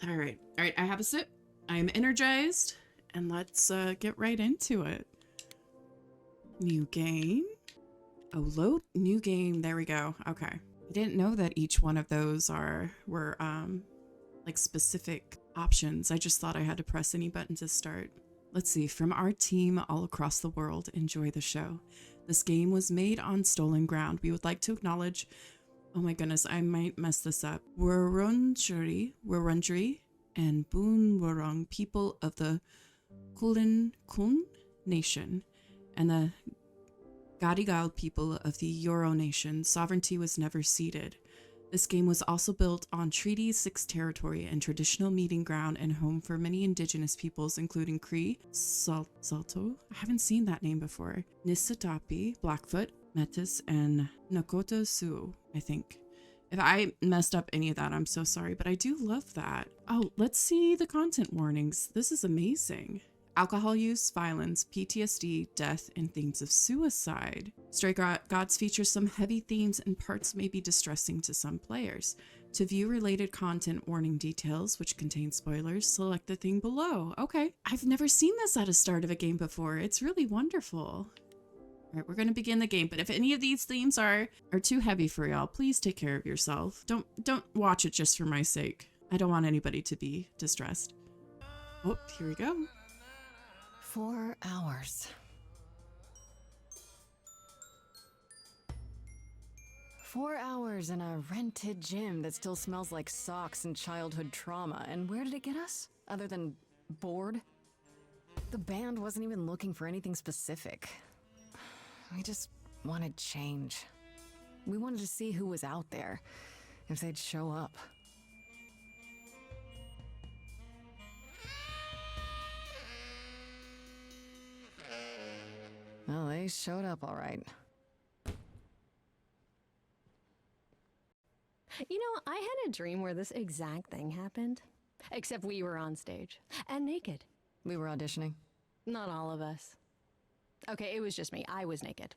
All right. I have a sip. I am energized, and let's get right into it. New game. Oh, load new game. There we go. Okay. I didn't know that each one of those were like specific options. I just thought I had to press any button to start. Let's see. From our team all across the world, enjoy the show. This game was made on stolen ground. We would like to acknowledge, oh my goodness, I might mess this up, Wurundjeri, and Boonwurrung people of the Kulin Kun Nation and the Gadigal people of the Euro Nation. Sovereignty was never ceded. This game was also built on Treaty 6 territory and traditional meeting ground and home for many indigenous peoples, including Cree, Salto, I haven't seen that name before, Nisitapi, Blackfoot, Metis, and Nakota Sioux, I think. If I messed up any of that, I'm so sorry, but I do love that. Oh, let's see the content warnings. This is amazing. Alcohol use, violence, PTSD, death, and themes of suicide. Stray Gods features some heavy themes and parts may be distressing to some players. To view related content warning details, which contain spoilers, select the thing below. Okay, I've never seen this at a start of a game before. It's really wonderful. All right, we're going to begin the game, but if any of these themes are too heavy for y'all, please take care of yourself. Don't watch it just for my sake. I don't want anybody to be distressed. Oh, here we go. 4 hours. 4 hours in a rented gym that still smells like socks and childhood trauma. And where did it get us? Other than bored? The band wasn't even looking for anything specific. We just wanted change. We wanted to see who was out there, if they'd show up. Well, they showed up all right. You know, I had a dream where this exact thing happened. Except we were on stage. And naked. We were auditioning. Not all of us. Okay, it was just me. I was naked.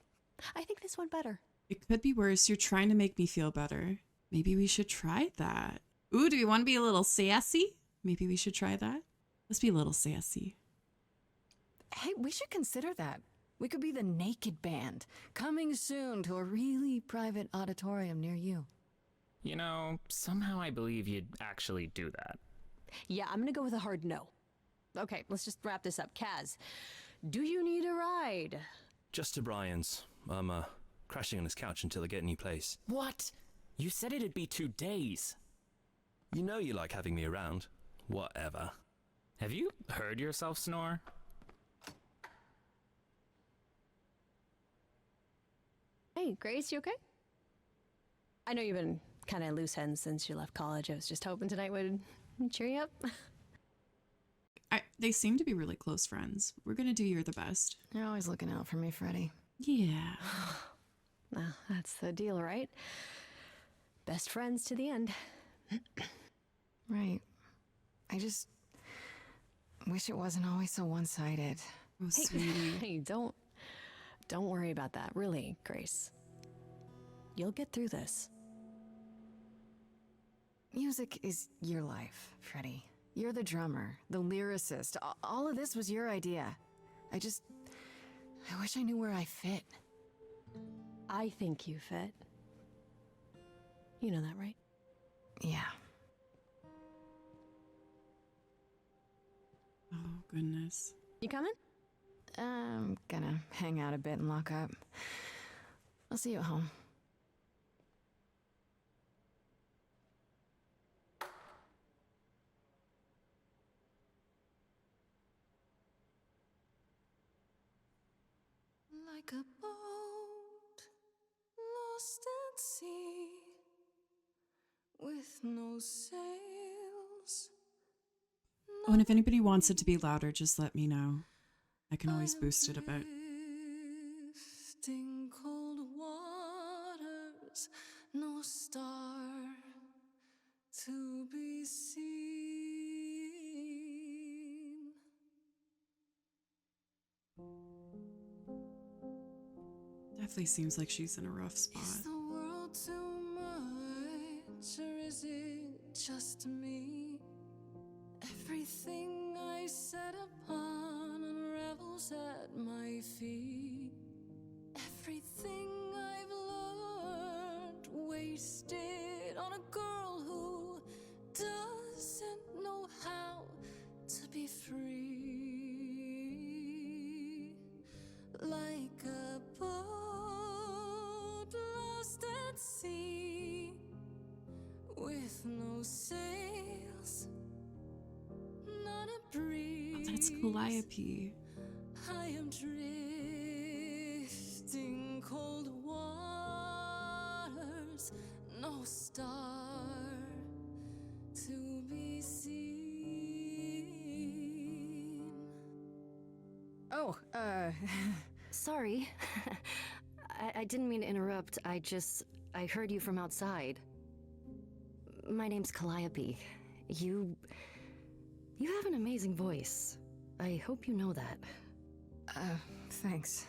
I think this went better. It could be worse. You're trying to make me feel better. Maybe we should try that. Ooh, do we want to be a little sassy? Maybe we should try that. Let's be a little sassy. Hey, we should consider that. We could be the Naked Band, coming soon to a really private auditorium near you. You know, somehow I believe you'd actually do that. Yeah, I'm gonna go with a hard no. Okay, let's just wrap this up. Kaz, do you need a ride? Just to Brian's. I'm crashing on his couch until I get a new place. What? You said it'd be 2 days. You know you like having me around. Whatever. Have you heard yourself snore? Hey, Grace, you okay? I know you've been kind of loose ends since you left college. I was just hoping tonight would cheer you up. They seem to be really close friends. We're gonna do You're the Best. You're always looking out for me, Freddie. Yeah. Well, that's the deal, right? Best friends to the end. Right. I just wish it wasn't always so one-sided. Oh, sweetie. Hey, don't worry about that. Really, Grace. You'll get through this. Music is your life, Freddie. You're the drummer, the lyricist. All of this was your idea. I wish I knew where I fit. I think you fit. You know that, right? Yeah. Oh, goodness. You coming? I'm gonna hang out a bit and lock up. I'll see you at home. Like a boat lost at sea with no sails. Oh, and if anybody wants it to be louder, just let me know. I can always boost it a bit. Drifting cold waters, no star to be seen. Definitely seems like she's in a rough spot. Is the world too much, or is it just me? Everything I set upon unravels at my feet. Everything I've learned wasted on a girl who doesn't know how to be free. Like a boat lost at sea with no sails, not a breeze. That's Calliope. I am drifting cold waters, no star to be seen. Oh, Sorry. I didn't mean to interrupt. I heard you from outside. My name's Calliope. You have an amazing voice. I hope you know that. Thanks.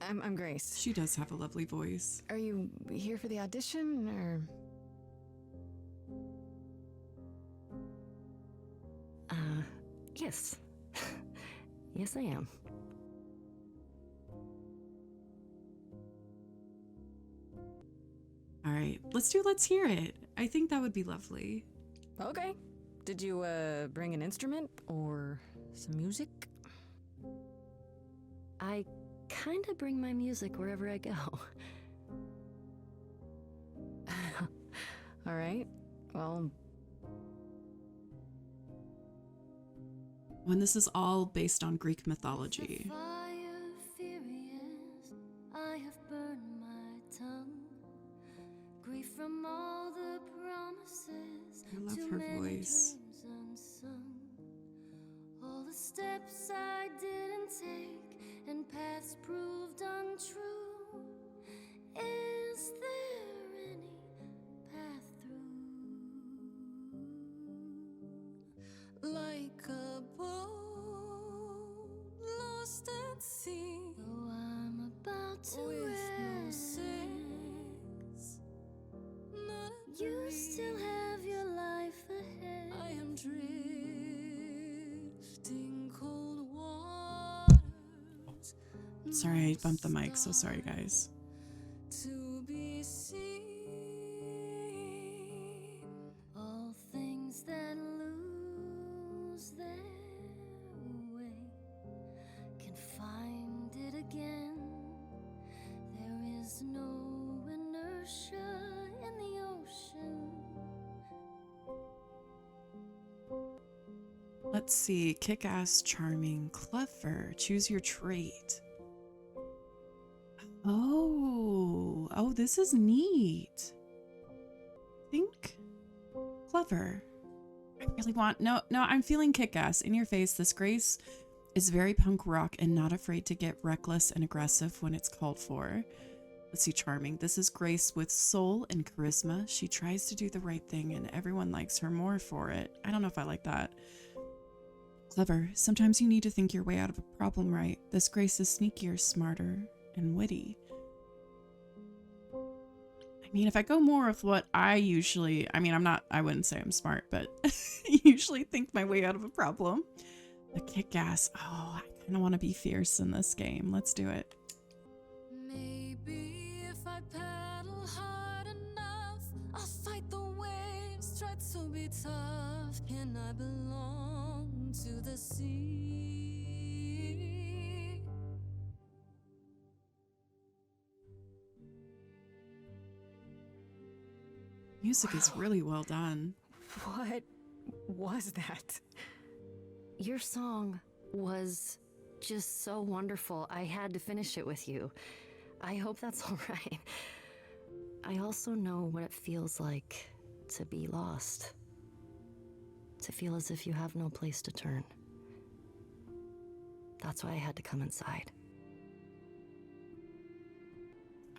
I'm Grace. She does have a lovely voice. Are you here for the audition, or? Yes. Yes, I am. All right, let's hear it. I think that would be lovely. Okay. Did you, bring an instrument or some music? I kinda bring my music wherever I go. All right. Well, When this is all based on Greek mythology. Fire furious, I have burned my tongue. Grief from all the promises. I love too her many voice. dreams unsung. All the steps I didn't take and paths proved untrue. Is there any path through? Like a boat lost at sea. Though I'm about to with no sails, not a you breeze. Still have your life ahead. I am drifting cold waters. Sorry, I bumped the mic, so sorry, guys. To be seen. All things that lose their way can find it again. There is no inertia in the ocean. Let's see. Kick-ass, charming, clever. Choose your trait. Oh, this is neat. Think clever. I really want no, I'm feeling kick-ass. In your face, this Grace is very punk rock and not afraid to get reckless and aggressive when it's called for. Let's see, charming. This is Grace with soul and charisma. She tries to do the right thing and everyone likes her more for it. I don't know if I like that. Clever. Sometimes you need to think your way out of a problem, right? This Grace is sneakier, smarter, and witty. I mean, if I go more of what I usually, I wouldn't say I'm smart, but usually think my way out of a problem. The kick-ass. Oh, I kind of want to be fierce in this game. Let's do it. Maybe if I paddle hard enough, I'll fight the waves, try to be tough. Can I belong to the sea? Music is really well done. what was that? Your song was just so wonderful. I had to finish it with you. I hope that's all right. I also know what it feels like to be lost. To feel as if you have no place to turn. That's why I had to come inside.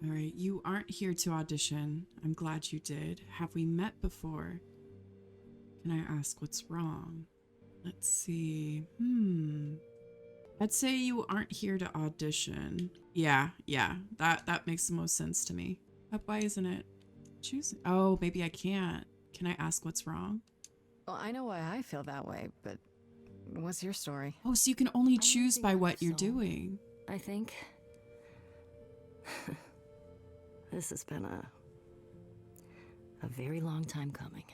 All right, you aren't here to audition. I'm glad you did. Have we met before? Can I ask what's wrong? Let's see. I'd say you aren't here to audition. Yeah, that makes the most sense to me. But why isn't it choosing? Oh, maybe I can't. Can I ask what's wrong? Can I ask what's wrong? Let's see. I'd say you aren't here to audition. Yeah, that makes the most sense to me. But why isn't it choosing? Oh, maybe I can't. Can I ask what's wrong? Well, I know why I feel that way, but what's your story? Oh, so you can only I'm choose losing by my what you're soul. doing. I think. This has been a very long time coming.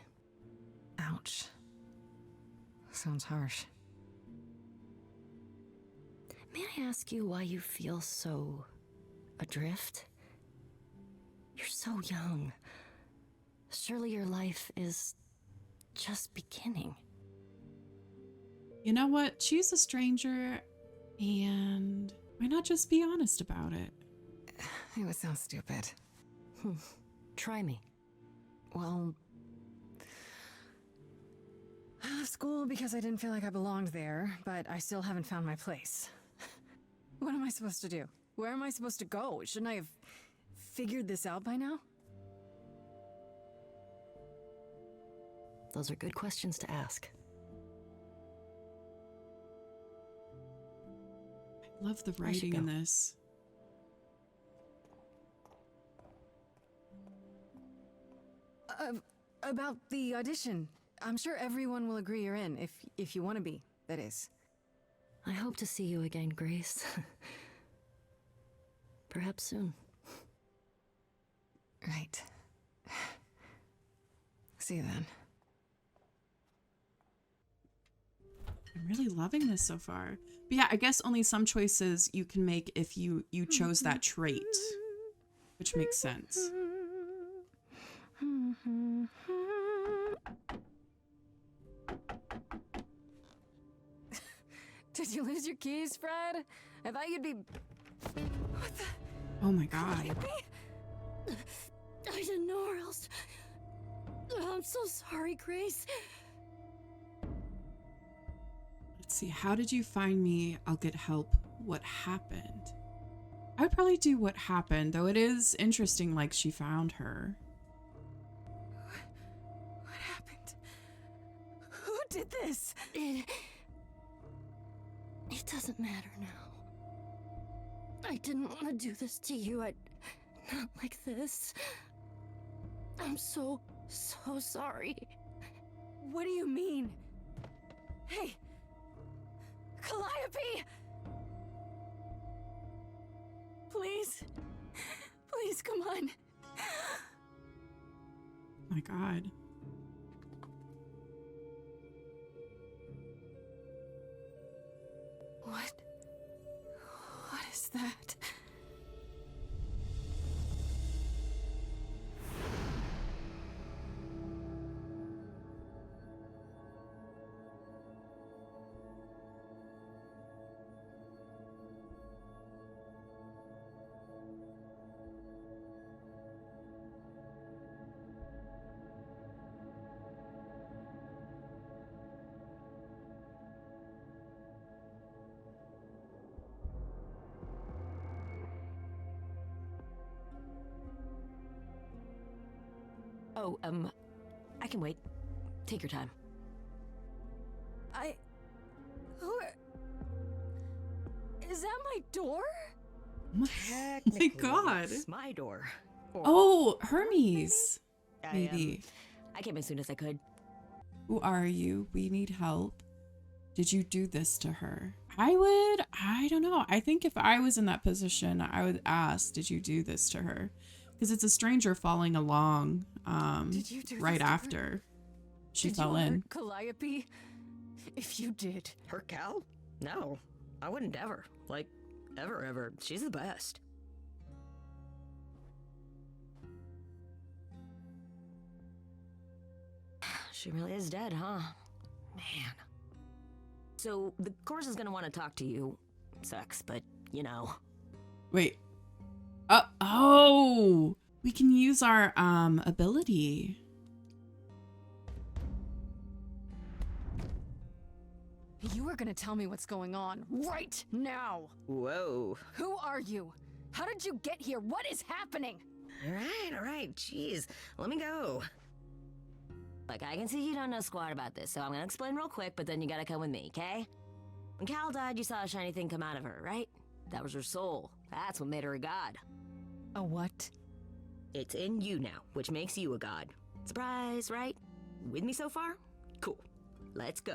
Ouch. Sounds harsh. May I ask you why you feel so adrift? You're so young. Surely your life is just beginning. You know what? She's a stranger, and why not just be honest about it? It would sound stupid. Try me. Well, I left school because I didn't feel like I belonged there, but I still haven't found my place. What am I supposed to do? Where am I supposed to go? Shouldn't I have figured this out by now? Those are good questions to ask. I love the I should writing in go. this. About the audition. I'm sure everyone will agree you're in, if you want to be, that is. I hope to see you again, Grace. Perhaps soon. Right. See you then. I'm really loving this so far. But yeah, I guess only some choices you can make if you chose that trait, which makes sense. Did you lose your keys, Fred? I thought you'd be... What the... Oh my god. I didn't know where else. I'm so sorry, Grace. Let's see. How did you find me? I'll get help. What happened? I would probably do what happened, though it is interesting like she found her. What happened? Who did this? It doesn't matter now. I didn't want to do this to you. Not like this. I'm so sorry. What do you mean? Hey! Calliope! Please? Please, come on. Oh my god. What is that? Oh, I can wait. Take your time. Is that my door? Oh my god. It's my door. Or- Oh, Hermes. I, Maybe. I came as soon as I could. Who are you? We need help. Did you do this to her? I don't know. I think if I was in that position, I would ask, did you do this to her? Because it's a stranger falling along Did you do this right to her? after she Did fell you in. hurt Calliope? If you did. Her Cal? No, I wouldn't ever. Like, ever. She's the best. She really is dead, huh? Man. So, the course is gonna want to talk to you. Sucks, but, you know. Wait. Oh! We can use our ability. You are gonna tell me what's going on right now. Whoa. Who are you? How did you get here? What is happening? All right, jeez. Let me go. Look, I can see you don't know squat about this, so I'm gonna explain real quick, but then you gotta come with me, okay? When Cal died, you saw a shiny thing come out of her, right? That was her soul. That's what made her a god. A what? It's in you now, which makes you a god. Surprise, right? With me so far? Cool. Let's go.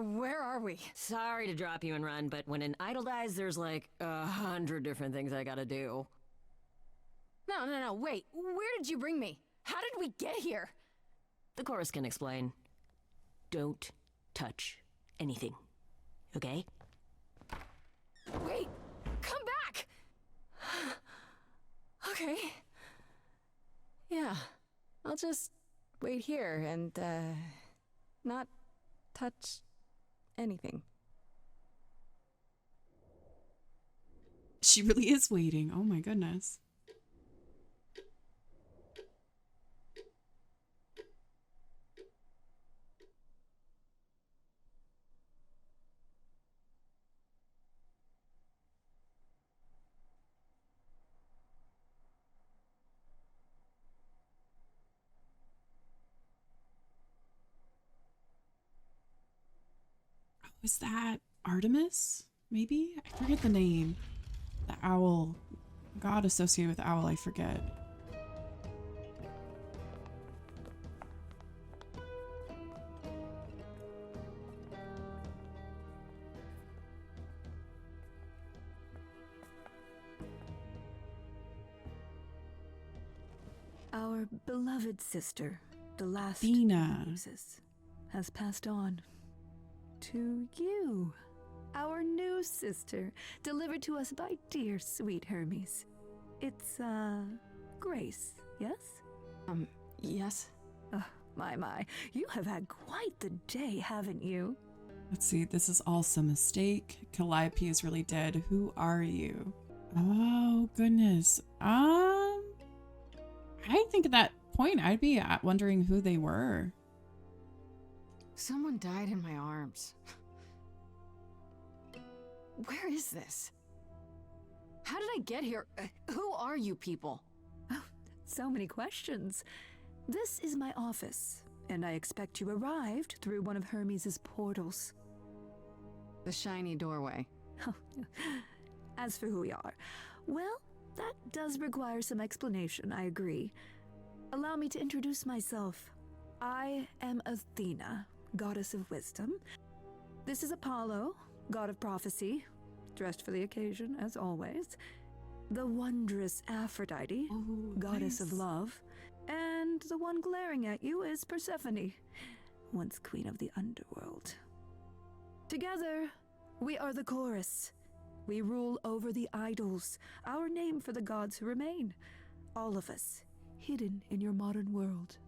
Where are we? Sorry to drop you and run, but when an idol dies, there's like 100 different things I gotta do. No, wait. Where did you bring me? How did we get here? The chorus can explain. Don't touch anything. Okay? Wait, come back! Okay. Yeah, I'll just wait here and, not touch anything. She really is waiting. Oh my goodness. Was that Artemis? Maybe? I forget the name. The owl. God associated with owl, I forget. Our beloved sister, the last Athena. Muses, has passed on. To you, our new sister, delivered to us by dear sweet Hermes. It's, Grace, yes? Yes? Oh, my. You have had quite the day, haven't you? Let's see, this is all some mistake. Calliope is really dead. Who are you? Oh, goodness. I think at that point I'd be wondering who they were. Someone died in my arms. Where is this? How did I get here? Who are you people? Oh, so many questions. This is my office, and I expect you arrived through one of Hermes' portals. The shiny doorway. As for who we are, well, that does require some explanation, I agree. Allow me to introduce myself. I am Athena, goddess of wisdom. This is Apollo, god of prophecy, dressed for the occasion, as always. The wondrous Aphrodite, goddess of love. And the one glaring at you is Persephone, once queen of the underworld. Together, we are the chorus. We rule over the idols, our name for the gods who remain. All of us, hidden in your modern world.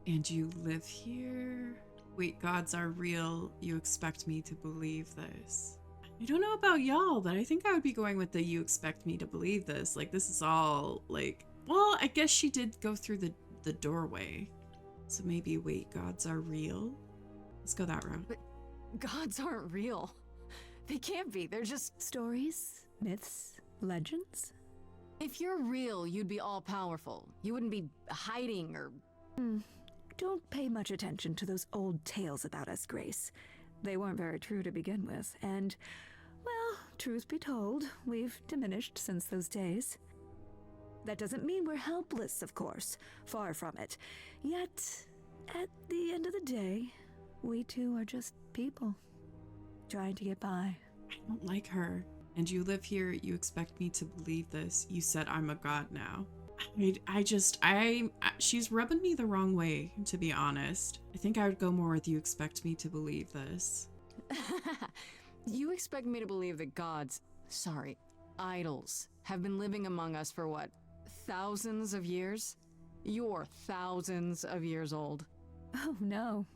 And you live here? Wait, gods are real. You expect me to believe this? I don't know about y'all, but I think I would be going with the you expect me to believe this. Like, this is all, like... Well, I guess she did go through the doorway. So maybe, wait, gods are real? Let's go that route. But gods aren't real. They can't be. They're just... Stories, myths, legends. If you're real, you'd be all-powerful. You wouldn't be hiding or... Don't pay much attention to those old tales about us, Grace. They weren't very true to begin with, and, well, truth be told, we've diminished since those days. That doesn't mean we're helpless, of course. Far from it. Yet, at the end of the day, we too are just people, trying to get by. I don't like her. And you live here, you expect me to believe this. You said I'm a god now. She's rubbing me the wrong way, to be honest. I think I would go more with you expect me to believe this. You expect me to believe that gods, sorry, idols, have been living among us for what, thousands of years? You're thousands of years old. Oh, no,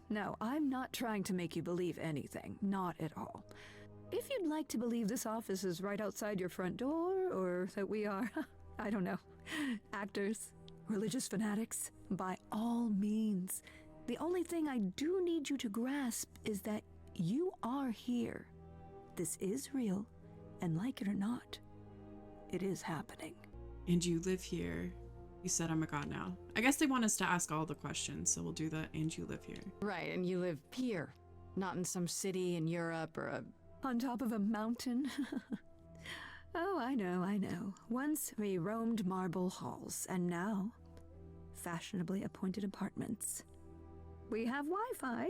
I'm not trying to make you believe anything. Not at all. If you'd like to believe this office is right outside your front door, or that we are, I don't know, actors, religious fanatics, by all means. The only thing I do need you to grasp is that you are here. This is real, And like it or not, it is happening. And you live here. You said I'm a god now. I guess they want us to ask all the questions, so we'll do that. And you live here. Right, and you live here, not in some city in Europe or a... On top of a mountain? Oh, I know. Once we roamed marble halls, and now fashionably appointed apartments. We have Wi-Fi.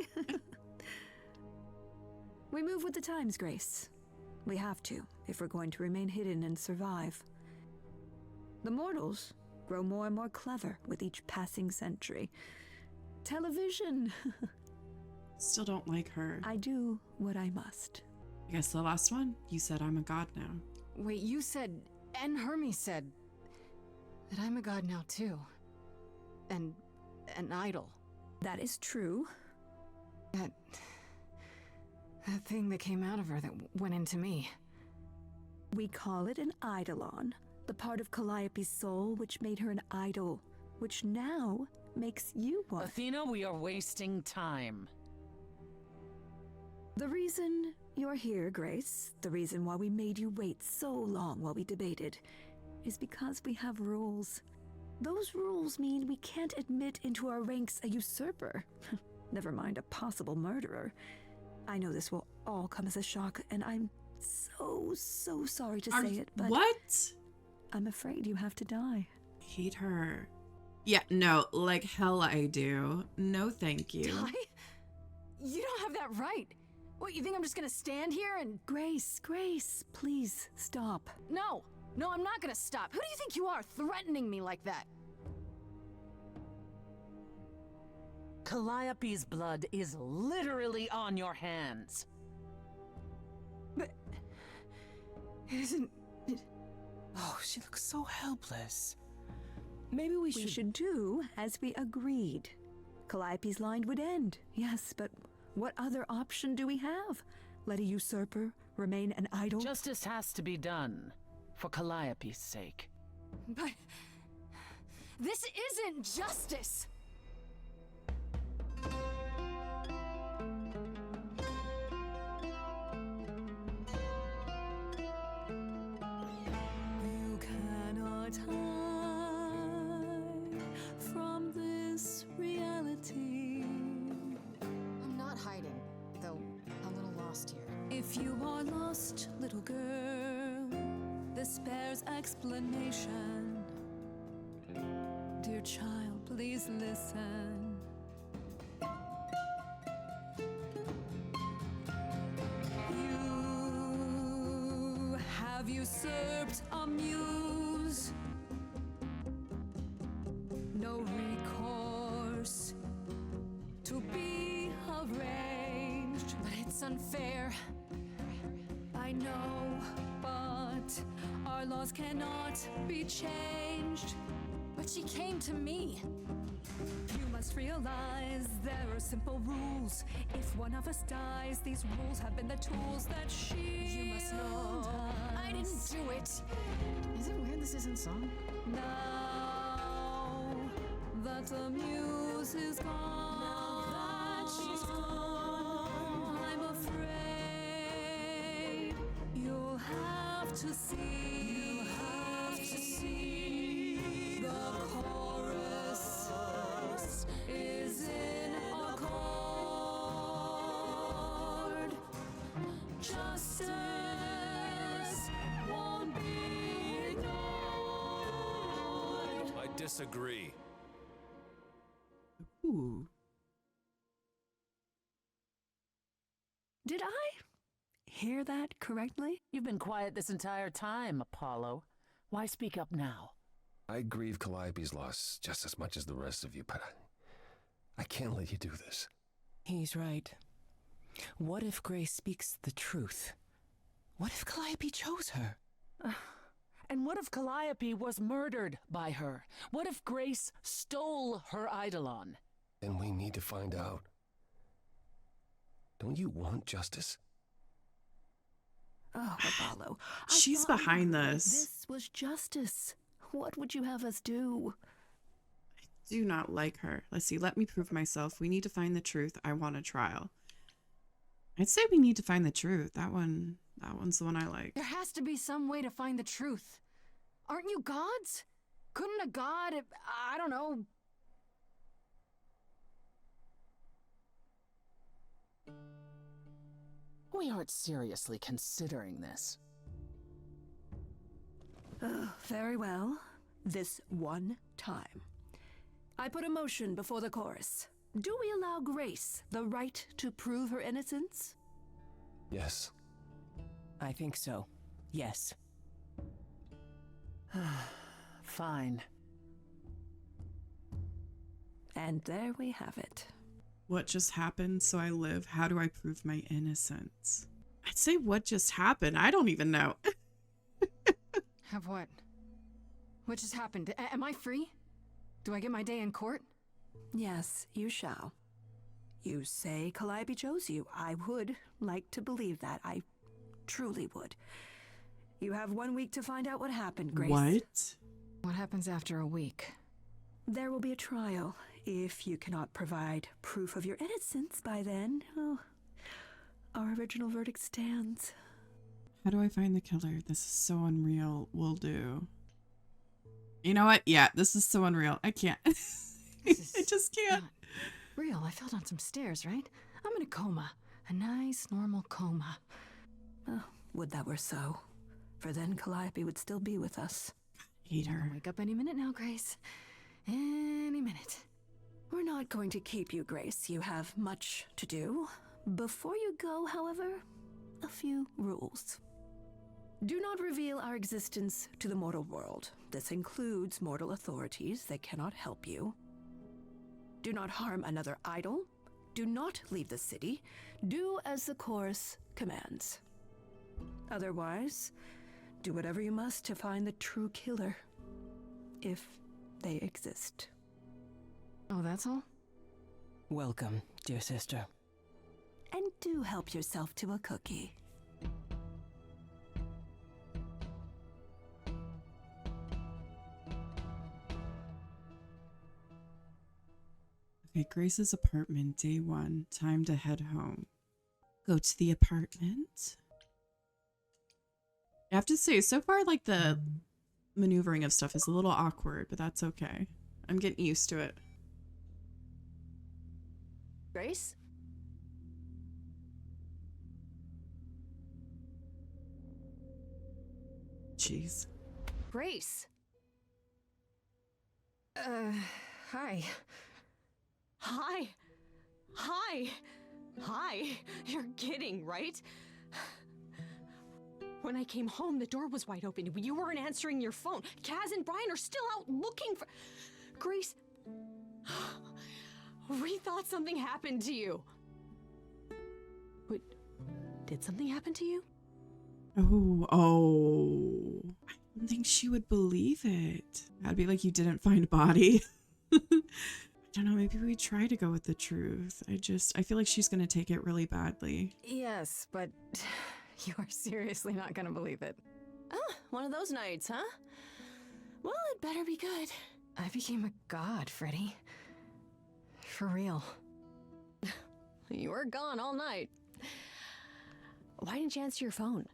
We move with the times, Grace. We have to, if we're going to remain hidden and survive. The mortals grow more and more clever with each passing century. Television. Still don't like her. I do what I must. I guess the last one. You said I'm a god now. Wait, you said, and Hermes said, that I'm a god now too. And an idol. That is true. That thing that came out of her that went into me. We call it an eidolon, the part of Calliope's soul which made her an idol, which now makes you one. Athena, we are wasting time. The reason you're here, Grace, the reason why we made you wait so long while we debated, is because we have rules. Those rules mean we can't admit into our ranks a usurper. Never mind a possible murderer. I know this will all come as a shock, and I'm so sorry to say it, but... What? I'm afraid you have to die. Hate her. Yeah, no, like hell I do. No, thank you. Die? You don't have that right. What, you think I'm just gonna stand here and... Grace, please stop. No, I'm not gonna stop. Who do you think you are, threatening me like that? Calliope's blood is literally on your hands. But... it isn't... Oh, she looks so helpless. Maybe we should do as we agreed. Calliope's line would end, yes, but what other option do we have? Let a usurper remain an idol? Justice has to be done, for Calliope's sake. But... this isn't justice! You cannot hide from this reality. I'm not hiding, though a little lost here. If you are lost, little girl, this bears explanation. Dear child, please listen. You have usurped a muse. No recourse to be arranged. But it's unfair. I know, but our laws cannot be changed. But she came to me. You must realize there are simple rules. If one of us dies, these rules have been the tools that You must know I didn't do it. Is it weird this isn't song? Now that the muse is gone, I'm afraid you'll have to see. The chorus is in accord. Justice won't be ignored. I disagree. Ooh. Did I hear that correctly? You've been quiet this entire time, Apollo. Why speak up now? I grieve Calliope's loss just as much as the rest of you, but I can't let you do this. He's right. What if Grace speaks the truth? What if Calliope chose her? And what if Calliope was murdered by her? What if Grace stole her eidolon? And we need to find out. Don't you want justice? Oh, Apollo. I She's thought behind this. This was justice. What would you have us do? Do not like her. Let's see. Let me prove myself. We need to find the truth. I want a trial. I'd say we need to find the truth. That one That one's the one I like. There has to be some way to find the truth. Aren't you gods? Couldn't a god, I don't know... We aren't seriously considering this. Very well. This one time. I put a motion before the chorus. Do we allow Grace the right to prove her innocence? Yes. I think so. Yes. Fine. And there we have it. What just happened so I live? How do I prove my innocence? I'd say what just happened. I don't even know. Have what? What just happened? Am I free? Do I get my day in court? Yes, you shall. You say Calliope chose you. I would like to believe that. I truly would. You have 1 week to find out what happened, Grace. What? What happens after a week? There will be a trial. If you cannot provide proof of your innocence by then, oh, our original verdict stands. How do I find the killer? This is so unreal. Will do. You know what? Yeah, this is so unreal. I can't. I just can't. Real, I fell down some stairs, right? I'm in a coma. A nice, normal coma. Oh, would that were so. For then Calliope would still be with us. Hate her. I'll wake up any minute now, Grace. Any minute. We're not going to keep you, Grace. You have much to do. Before you go, however, a few rules. Do not reveal our existence to the mortal world. This includes mortal authorities. They cannot help you. Do not harm another idol. Do not leave the city. Do as the chorus commands. Otherwise, do whatever you must to find the true killer, if they exist. Oh, that's all? Welcome, dear sister. And do help yourself to a cookie. Okay, Grace's apartment, day 1. Time to head home. Go to the apartment. I have to say, so far, like, the maneuvering of stuff is a little awkward, but that's okay. I'm getting used to it. Grace? Jeez. Grace? Hi. Hi. Hi. Hi. You're kidding, right? When I came home, the door was wide open. You weren't answering your phone. Kaz and Brian are still out looking for... Grace... We thought something happened to you. Wait, did something happen to you? Oh. I don't think she would believe it. I'd be like, you didn't find a body. I don't know, maybe we try to go with the truth. I feel like she's gonna take it really badly. Yes, but you are seriously not gonna believe it. Ah, one of those nights, huh? Well, it better be good. I became a god, Freddy. For real. You were gone all night. Why didn't you answer your phone?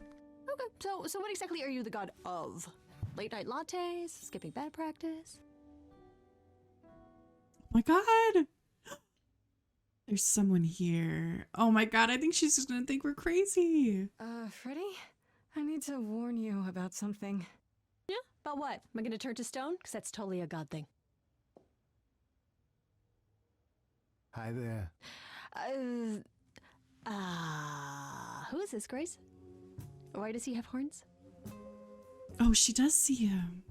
Okay, so what exactly are you the god of? Late night lattes? Skipping bed practice? Oh my god! There's someone here. Oh my god, I think she's just gonna think we're crazy. Freddy? I need to warn you about something. Yeah? About what? Am I gonna turn to stone? Because that's totally a god thing. Hi there. Who is this, Grace? Why does he have horns? Oh, she does see him.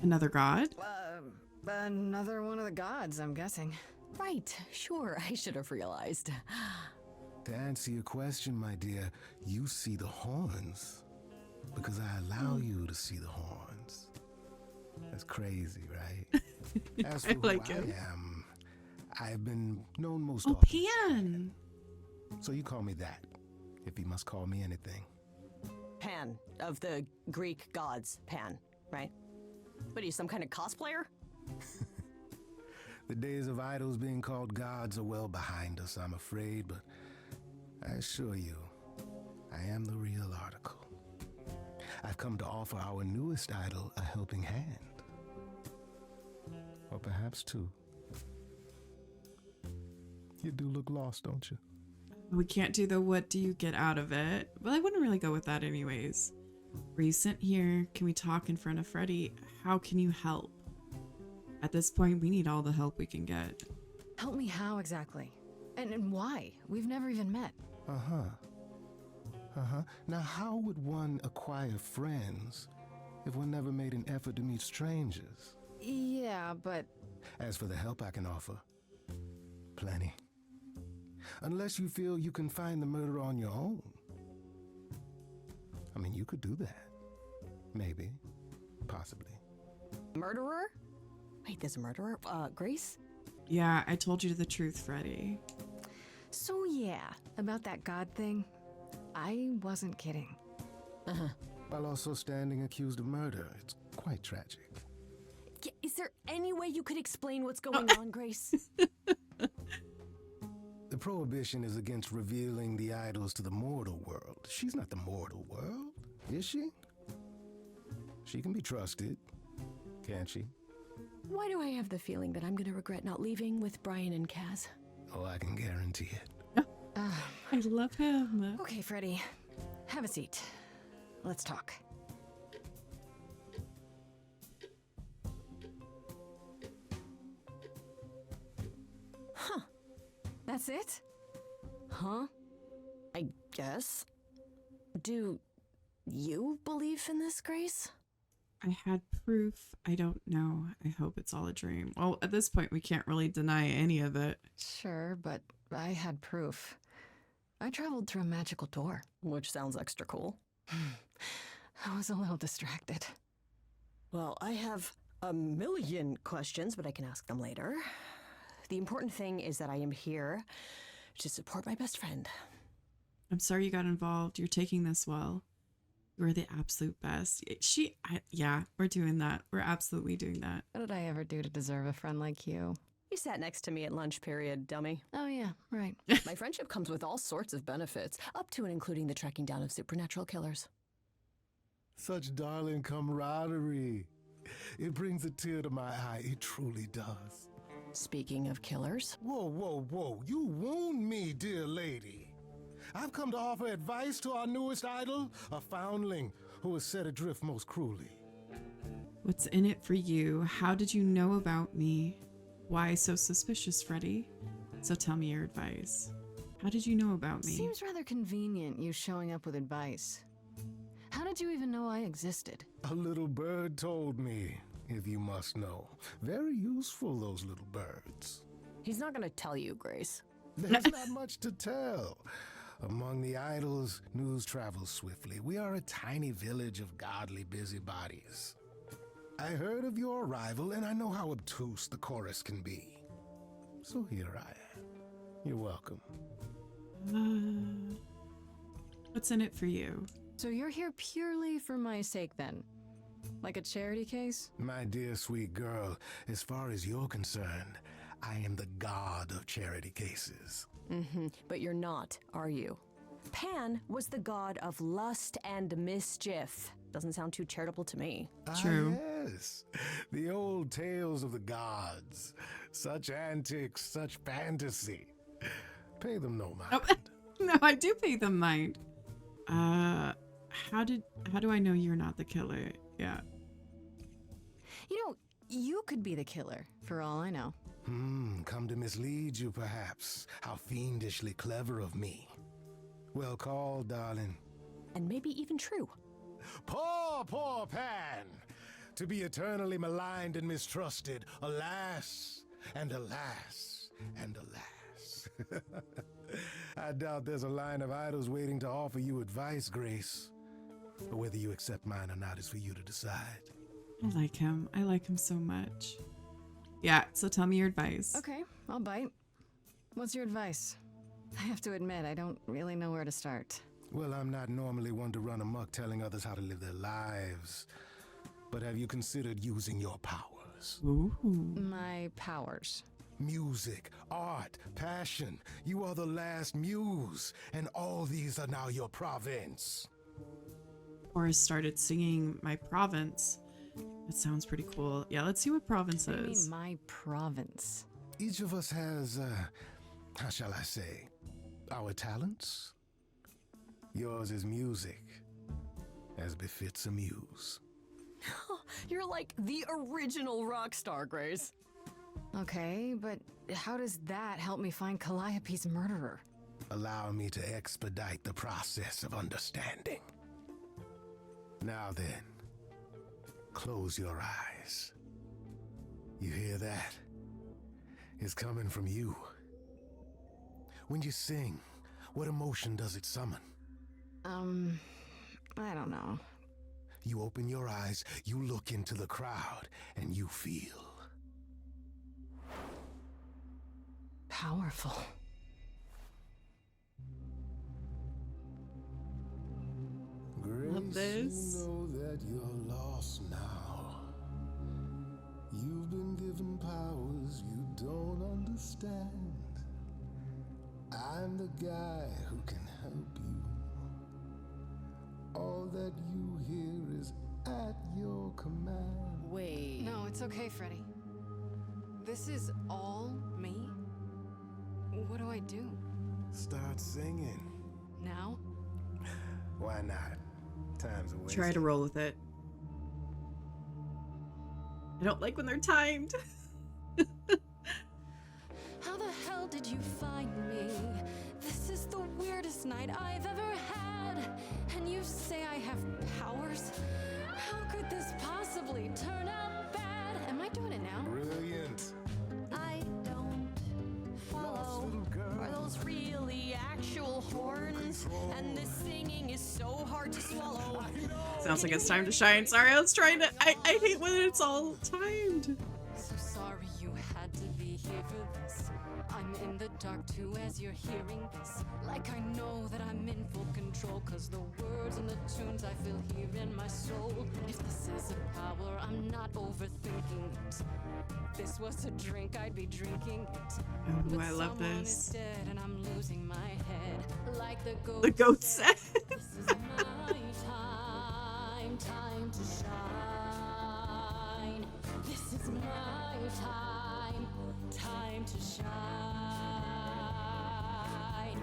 Another god? Another one of the gods, I'm guessing. Right, sure, I should have realized. To answer your question, my dear, you see the horns because I allow you to see the horns. That's crazy, right? As for like who him. I am, I've been known most Oh, often. Pan! So you call me that, if you must call me anything. Pan, of the Greek gods, Pan, right? What are you, some kind of cosplayer? The days of idols being called gods are well behind us, I'm afraid, but I assure you, I am the real article. I've come to offer our newest idol a helping hand. Or perhaps two. You do look lost, don't you? We can't do the what do you get out of it. Well, I wouldn't really go with that anyways. Recent here, can we talk in front of Freddy? How can you help? At this point, we need all the help we can get. Help me how exactly? And why? We've never even met. Now, how would one acquire friends if one never made an effort to meet strangers? Yeah, but... As for the help I can offer, plenty. Unless you feel you can find the murderer on your own. I mean, you could do that. Maybe. Possibly. Murderer? Wait, there's a murderer? Grace? Yeah, I told you the truth, Freddy. So yeah, about that god thing, I wasn't kidding. While also standing accused of murder, it's quite tragic. Is there any way you could explain what's going on, Grace? The prohibition is against revealing the idols to the mortal world. She's not the mortal world, is she? She can be trusted, can't she? Why do I have the feeling that I'm gonna regret not leaving with Brian and Kaz? Oh, I can guarantee it. I love him. Okay, Freddy. Have a seat. Let's talk. Huh. That's it? Huh? I guess. Do you believe in this, Grace? I had proof. I don't know. I hope it's all a dream. Well, at this point, we can't really deny any of it. Sure, but I had proof. I traveled through a magical door. Which sounds extra cool. I was a little distracted. Well, I have a million questions, but I can ask them later. The important thing is that I am here to support my best friend. I'm sorry you got involved. You're taking this well. You're the absolute best. Yeah, we're doing that. We're absolutely doing that. What did I ever do to deserve a friend like you? You sat next to me at lunch period, dummy. Oh yeah, right. My friendship comes with all sorts of benefits, up to and including the tracking down of supernatural killers. Such darling camaraderie. It brings a tear to my eye. It truly does. Speaking of killers. Whoa, whoa, whoa. You wound me, dear lady. I've come to offer advice to our newest idol, a foundling who was set adrift most cruelly. What's in it for you? How did you know about me? Why so suspicious, Freddy? So tell me your advice. How did you know about me? Seems rather convenient, you showing up with advice. How did you even know I existed? A little bird told me, if you must know. Very useful, those little birds. He's not gonna tell you, Grace. There's not much to tell. Among the idols, news travels swiftly. We are a tiny village of godly busybodies. I heard of your arrival, and I know how obtuse the chorus can be. So here I am. You're welcome. What's in it for you? So you're here purely for my sake then? Like a charity case? My dear sweet girl, as far as you're concerned, I am the god of charity cases. But you're not, are you? Pan was the god of lust and mischief. Doesn't sound too charitable to me. True. Ah, yes. The old tales of the gods. Such antics, such fantasy. Pay them no mind. Oh, no, I do pay them mind. How do I know you're not the killer? Yeah. You know, you could be the killer, for all I know. Come to mislead you, perhaps. How fiendishly clever of me. Well called, darling. And maybe even true. Poor, poor Pan! To be eternally maligned and mistrusted. Alas, and alas, and alas. I doubt there's a line of idols waiting to offer you advice, Grace. But whether you accept mine or not is for you to decide. I like him. I like him so much. Yeah, so tell me your advice. Okay, I'll bite. What's your advice? I have to admit, I don't really know where to start. Well, I'm not normally one to run amok telling others how to live their lives. But have you considered using your powers? Ooh. My powers. Music, art, passion. You are the last muse, and all these are now your province. Horace started singing My Province. That sounds pretty cool. Yeah, let's see what province What do you is. mean, my province? Each of us has, how shall I say, our talents. Yours is music, as befits a muse. You're like the original rock star, Grace. Okay, but how does that help me find Calliope's murderer? Allow me to expedite the process of understanding. Now then, close your eyes. You hear that? It's coming from you. When you sing, what emotion does it summon? I don't know. You open your eyes, you look into the crowd, and you feel powerful. Grace, Love this. you know that you're lost now. You've been given powers you don't understand. I'm the guy who can help you. All that you hear is at your command. Wait. No, it's okay, Freddy. This is all me? What do I do? Start singing. Now? Why not? Time's a waste. Try to roll with it. I don't like when they're timed. How the hell did you find me? This is the weirdest night I've ever had. And you say I have powers? How could this possibly turn out bad? Am I doing it now? Brilliant. I don't follow. Are those really actual horns? And this singing is so hard to swallow. Sounds like it's time to shine. Sorry, I was trying to. I hate when it's all timed. So sorry you had to be here for this. I'm in the dark too as you're hearing this. Like I know that I'm in full control, cause the words and the tunes I feel here in my soul. If this is a power, I'm not overthinking it. If this was a drink, I'd be drinking it. Oh, But I love someone this. is dead and I'm losing my head. Like the goat. The goat said. This is my time, time to shine. This is my time, time to shine.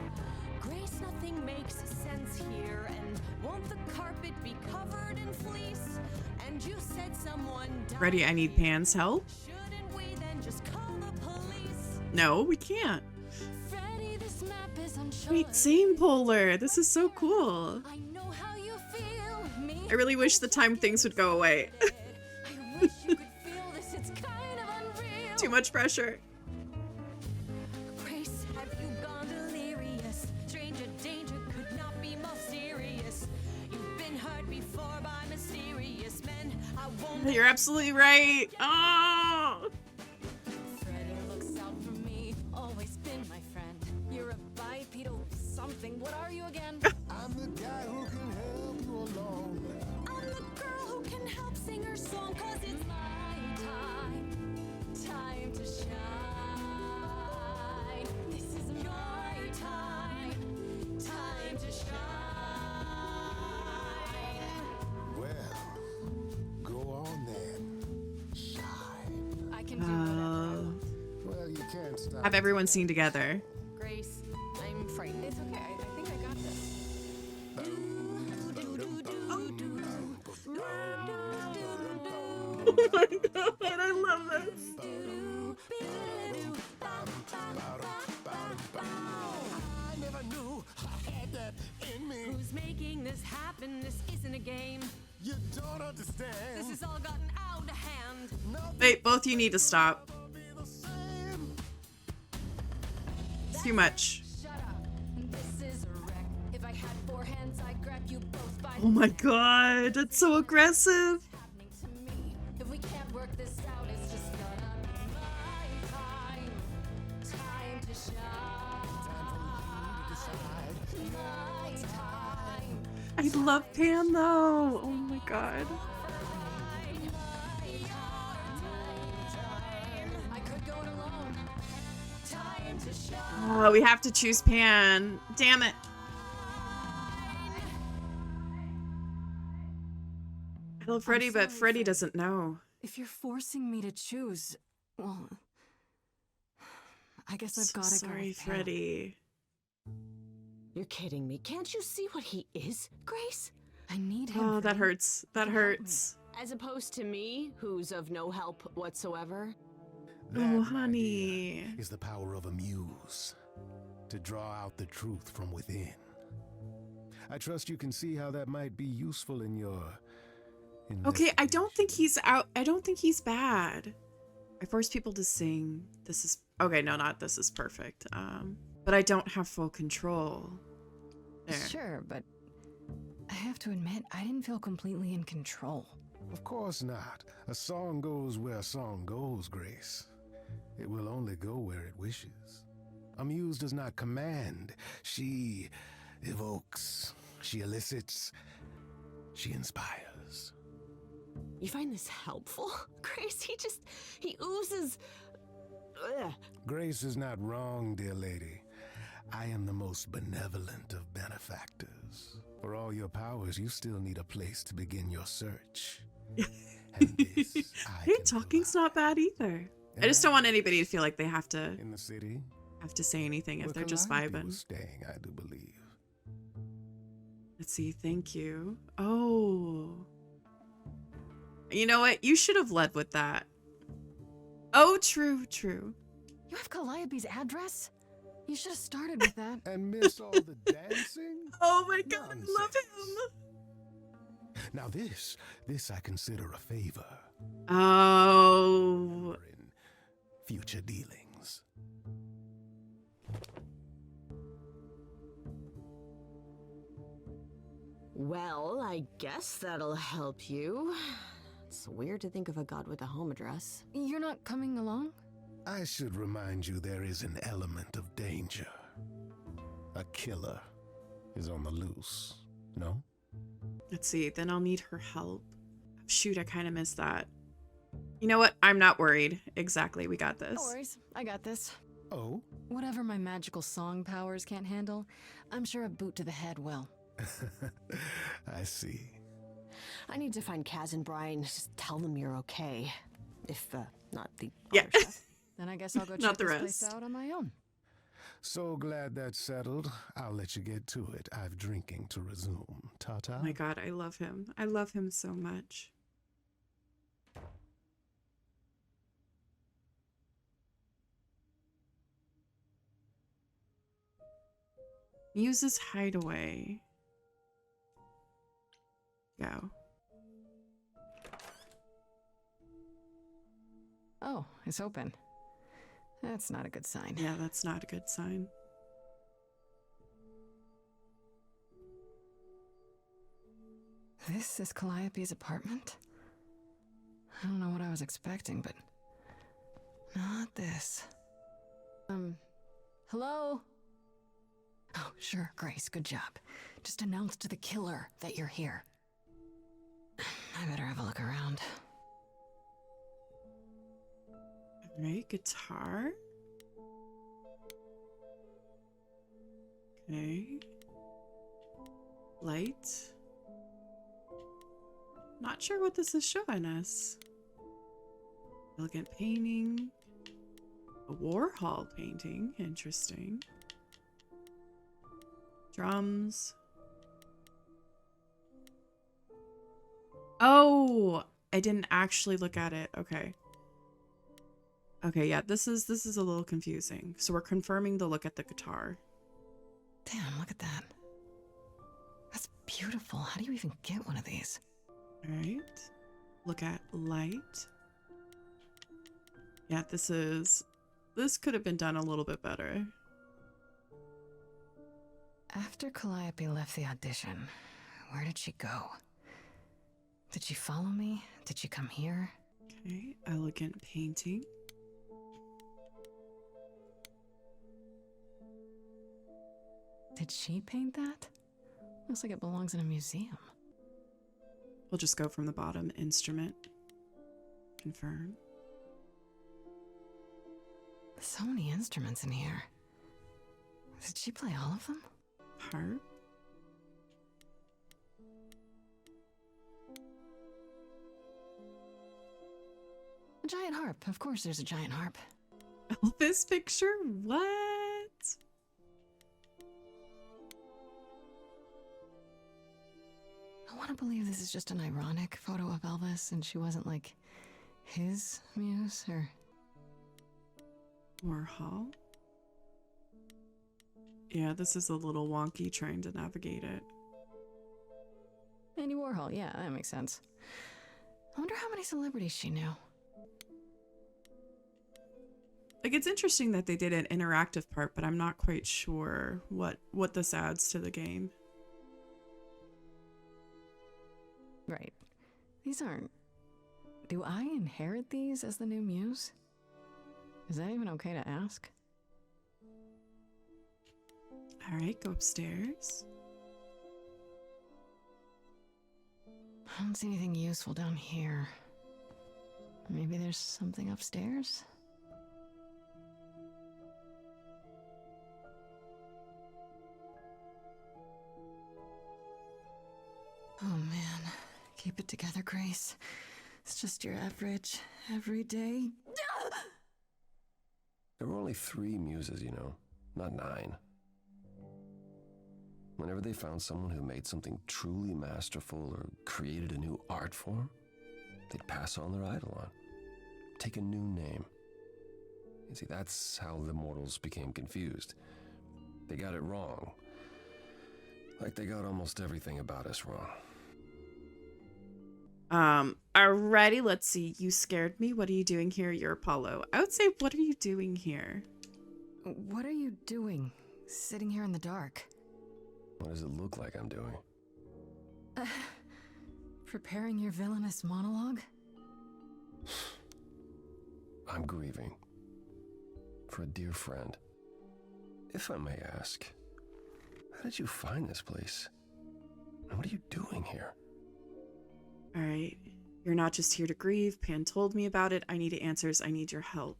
Grace, nothing makes sense here. And won't the carpet be covered in fleece? And you said someone died. Ready, I need Pan's help. Shouldn't we then just call the police? No, we can't. Freddy, this map is uncharted. Wait, same Polar. This is so cool. I know how you feel. Me. I really wish the time things would go away. I wish you could feel this. It's kind of unreal. Too much pressure. Grace, have you gone delirious? Stranger danger could not be more serious. You've been hurt before by mysterious men. I won't. You're absolutely right. Oh. Freddy looks out for me. Always been my friend. You're a bipedal something. What are you again? I'm the guy who can help you along. I'm the girl who can help sing her song, cause it's my time, time to shine. This is my time, time to shine. Well, go on then. Shine. I can do whatever. Well, you can't stop. Have everyone sing together. Grace, I'm frightened. It's okay. I think I got this. Oh my god, I love this. I never knew I had that in me. Who's making this happen? This isn't a game. You don't understand. This has all gotten out of hand. Wait, both you need to stop. Be the same. It's too much. Shut up. This is a wreck. If I had four hands, I'd grab you both by the Oh my god, that's so aggressive. happening to me. If we can't work this out, it's just gonna be my time. Time to shine. My time. I love Pan though. Oh my god. I could go it alone. Oh, we have to choose Pan. Damn it. I love Freddy, but Freddy doesn't know. If you're forcing me to choose, well, I guess I've got to go. Sorry, Freddy. You're kidding me. Can't you see what he is, Grace? I need him. Oh, that hurts. That hurts. As opposed to me, who's of no help whatsoever. That, Oh, my honey. dear, is the power of a muse. To draw out the truth from within. I trust you can see how that might be useful in your... Okay, I don't think he's out. I don't think he's bad. I force people to sing. This is... Okay, no, not this is perfect. But I don't have full control. There. Sure, but I have to admit, I didn't feel completely in control. Of course not. A song goes where a song goes, Grace. It will only go where it wishes. A muse does not command. She evokes. She elicits. She inspires. You find this helpful, Grace? He oozes... Ugh. Grace is not wrong, dear lady. I am the most benevolent of benefactors. For all your powers, you still need a place to begin your search. And this Hey, talking's not bad either. I just don't want anybody to feel like they have to in the city say anything if they're just Calliope vibing. was staying, I do believe. Let's see. Thank you. Oh. You know what? You should have led with that. Oh, true, true. You have Calliope's address? You should have started with that. And miss all the dancing? Oh my god, I love him. Now this I consider a favor. Oh. In future dealings. Well, I guess that'll help you. It's weird to think of a god with a home address. You're not coming along? I should remind you there is an element of danger. A killer is on the loose, no? Let's see. Then I'll need her help. Shoot, I kind of missed that. You know what? I'm not worried. Exactly. We got this. No worries. I got this. Oh? Whatever my magical song powers can't handle, I'm sure a boot to the head will. I see. I need to find Kaz and Brian. Just tell them you're okay. If, not the yeah. other stuff. Then I guess I'll go check this place out on my own. So glad that's settled. I'll let you get to it. I've drinking to resume. Ta-ta. Oh my god, I love him. I love him so much. Muse's hideaway. Go. Oh, it's open. That's not a good sign. Yeah, that's not a good sign. This is Calliope's apartment? I don't know what I was expecting, but not this. Hello? Oh, sure, Grace, good job. Just announce to the killer that you're here. I better have a look around. Alright, guitar. Okay. Light. Not sure what this is showing us. Elegant painting. A Warhol painting. Interesting. Drums. Oh, I didn't actually look at it. Okay. Okay, yeah, this is a little confusing. So we're confirming the look at the guitar. Damn, look at that. That's beautiful. How do you even get one of these? All right. Look at light. Yeah, this could have been done a little bit better. After Calliope left the audition, where did she go? Did she follow me? Did she come here? Okay, elegant painting. Did she paint that? Looks like it belongs in a museum. We'll just go from the bottom. Instrument. Confirm. So many instruments in here. Did she play all of them? Harp? A giant harp. Of course there's a giant harp. Elvis picture? What? I want to believe this is just an ironic photo of Elvis and she wasn't like his muse or... Warhol? Yeah, this is a little wonky trying to navigate it. Andy Warhol, yeah, that makes sense. I wonder how many celebrities she knew. Like, it's interesting that they did an interactive part, but I'm not quite sure what this adds to the game. Right. These aren't... Do I inherit these as the new muse? Is that even okay to ask? Alright, go upstairs. I don't see anything useful down here. Maybe there's something upstairs? Oh man, keep it together, Grace. It's just your average, everyday... There were only 3 muses, you know, not 9. Whenever they found someone who made something truly masterful or created a new art form, they'd pass on their eidolon, take a new name. You see, that's how the mortals became confused. They got it wrong. Like they got almost everything about us wrong. Alrighty, let's see. You scared me. What are you doing here? You're Apollo. I would say, what are you doing here? What are you doing, sitting here in the dark? What does it look like I'm doing? Preparing your villainous monologue? I'm grieving. For a dear friend. If I may ask, how did you find this place? And what are you doing here? Alright. You're not just here to grieve. Pan told me about it. I need answers. I need your help.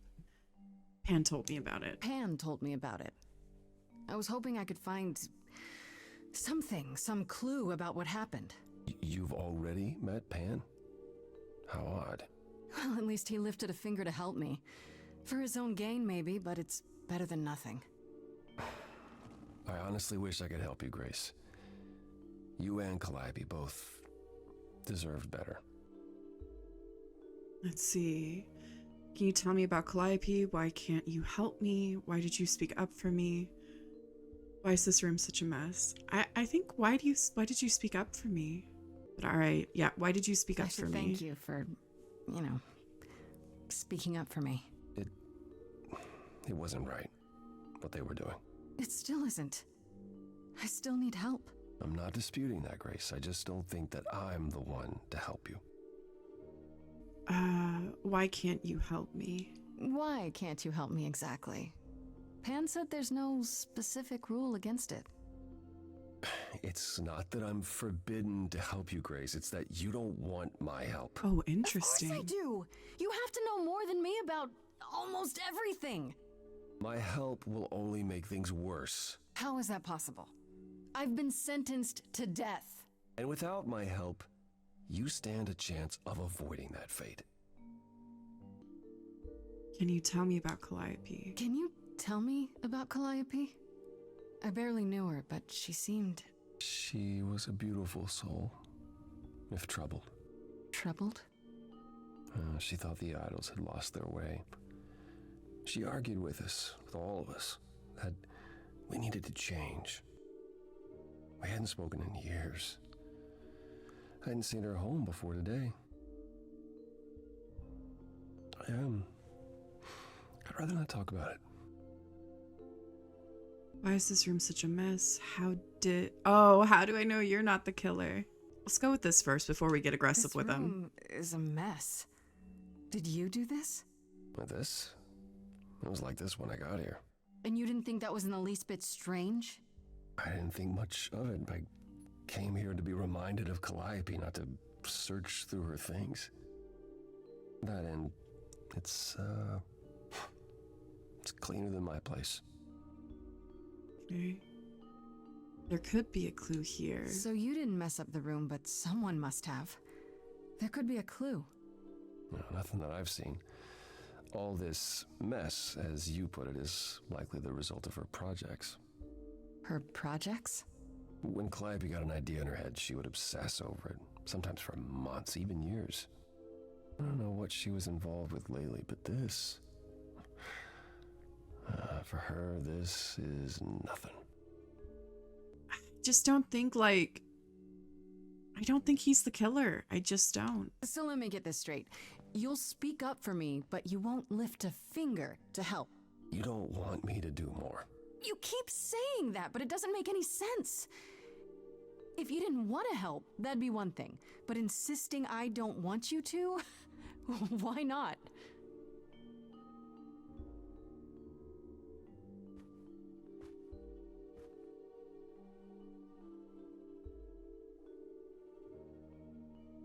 Pan told me about it. Pan told me about it. I was hoping I could find... something, some clue about what happened. You've already met Pan? How odd. Well, at least he lifted a finger to help me. For his own gain, maybe, but it's better than nothing. I honestly wish I could help you, Grace. You and Calliope both deserved better. Let's see. Can you tell me about Calliope? Why can't you help me? Why did you speak up for me? Why is this room such a mess? I think why did you speak up for me? But alright, yeah, why did you speak up for me? Thank you for, you know, speaking up for me. It wasn't right, what they were doing. It still isn't. I still need help. I'm not disputing that, Grace. I just don't think that I'm the one to help you. Why can't you help me? Why can't you help me exactly? Pan said there's no specific rule against it. It's not that I'm forbidden to help you, Grace. It's that you don't want my help. Oh, interesting. Of course I do. You have to know more than me about almost everything. My help will only make things worse. How is that possible? I've been sentenced to death. And without my help, you stand a chance of avoiding that fate. Can you tell me about Calliope? Can you tell me about Calliope? I barely knew her, but she seemed... She was a beautiful soul, if troubled. Troubled? She thought the idols had lost their way. She argued with us, with all of us, that we needed to change. We hadn't spoken in years. I hadn't seen her home before today. I'd rather not talk about it. Why is this room such a mess? How do I know you're not the killer? Let's go with this first before we get aggressive with him. This room is a mess. Did you do this? With this? It was like this when I got here. And you didn't think that was in the least bit strange? I didn't think much of it. I came here to be reminded of Calliope, not to search through her things. That and it's It's cleaner than my place. Okay. There could be a clue here. So you didn't mess up the room, but someone must have. There could be a clue. No, nothing that I've seen. All this mess, as you put it, is likely the result of her projects. Her projects? When Calliope got an idea in her head, she would obsess over it, sometimes for months, even years. I don't know what she was involved with lately, but this... for her, this is nothing. I just don't think, like... I don't think he's the killer. I just don't. So let me get this straight. You'll speak up for me, but you won't lift a finger to help. You don't want me to do more. You keep saying that, but it doesn't make any sense. If you didn't want to help, that'd be one thing. But insisting I don't want you to? Why not?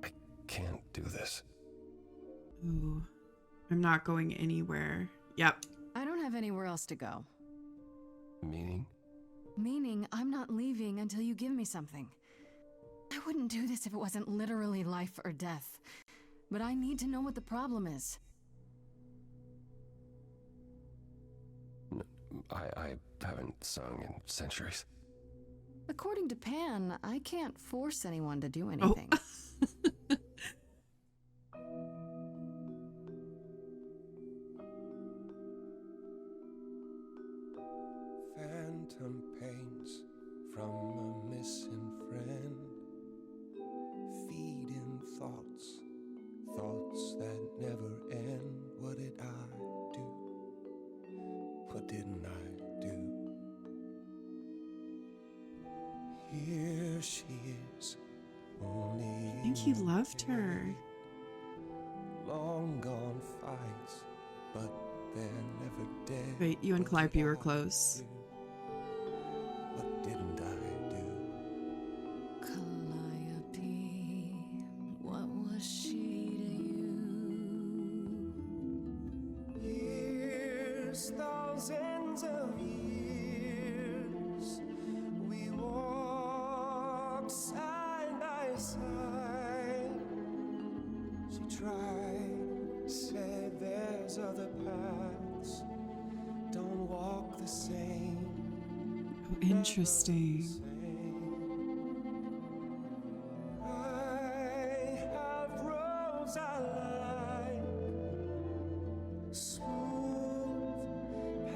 I can't do this. Ooh. I'm not going anywhere. Yep. I don't have anywhere else to go. Meaning? Meaning I'm not leaving until you give me something. I wouldn't do this if it wasn't literally life or death. But I need to know what the problem is. I haven't sung in centuries. According to Pan, I can't force anyone to do anything. Phantom pains from a missing friend, feeding thoughts, thoughts that never end. What did I do? What didn't I do? Here she is, only I think he loved her. long gone fights, but they're never dead. Wait, you and Calliope were close. What didn't I do? Calliope, what was she to you? Years, thousands of years, we walked side by side. She tried, said there's other paths, don't walk the same. Oh, interesting. I have roads I like, smooth,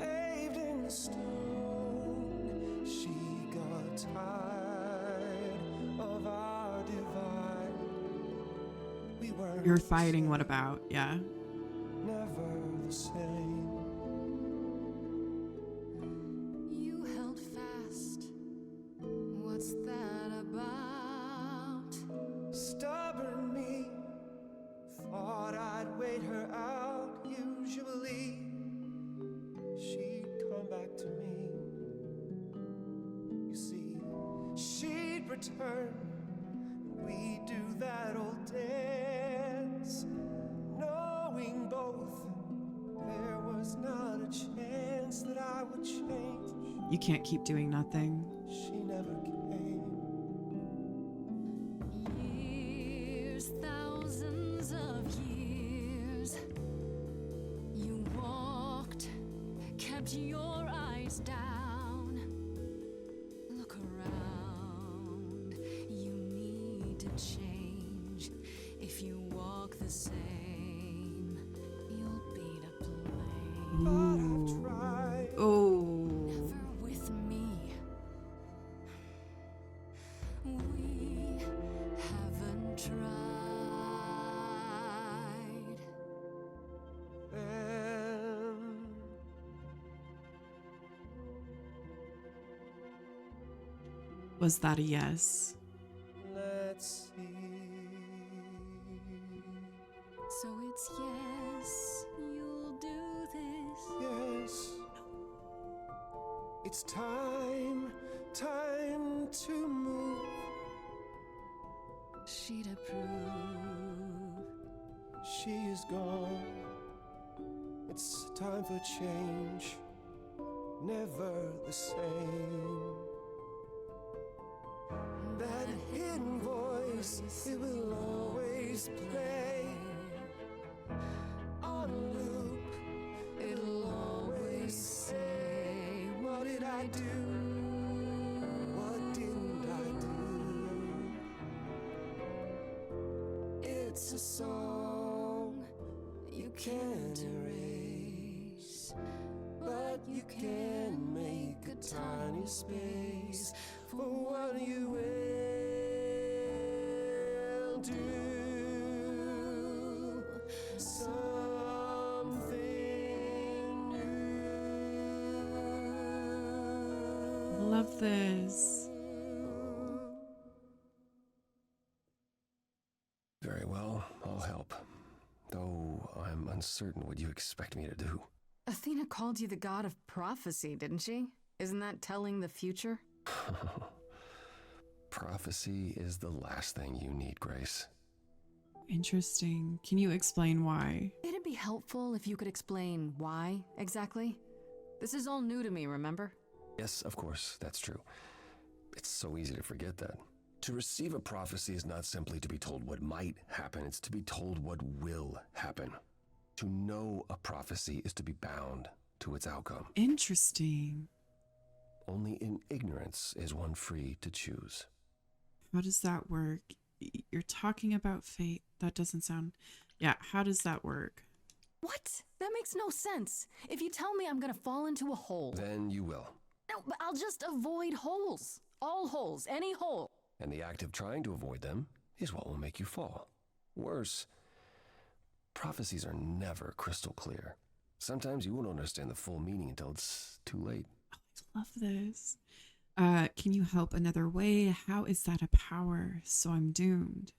paved in stone. She got tired of our divide. We weren't You're fighting, what about? Yeah. never the same. You held fast. What's that about? Stubborn me, thought I'd wait her out. Usually, she'd come back to me. You see, she'd return, and we'd do that old dance, knowing both there was not a chance that I would change. You can't keep doing nothing. She never came. Years, thousands of years. You walked, kept your eyes down. Look around. You need to change. If you walk the same, you'll be to blame. Ooh. Oh. Never with me. We haven't tried. Then Was that a yes? let's see. So it's yes, you'll do this. Yes, it's time to move. She'd approve. She is gone, It's time for change, never the same. That hidden voice, it will always play on loop. It'll always say, what did I do? What didn't I do? It's a song you can't erase, but you can make a tiny space for what you will do. Something new. Love this. Very well, I'll help. Though I'm uncertain what you expect me to do. Athena called you the god of prophecy, didn't she? Isn't that telling the future? Prophecy is the last thing you need, Grace. Interesting. Can you explain why? It'd be helpful if you could explain why, exactly. This is all new to me, remember? Yes, of course, that's true. It's so easy to forget that. To receive a prophecy is not simply to be told what might happen, it's to be told what will happen. To know a prophecy is to be bound to its outcome. Interesting. Only in ignorance is one free to choose. How does that work? You're talking about fate. That doesn't sound... Yeah, how does that work? What? That makes no sense. If you tell me I'm gonna fall into a hole... Then you will. No, but I'll just avoid holes. All holes, any hole. And the act of trying to avoid them is what will make you fall. Worse, prophecies are never crystal clear. Sometimes you won't understand the full meaning until it's too late. I love this. Can you help another way? How is that a power? So I'm doomed.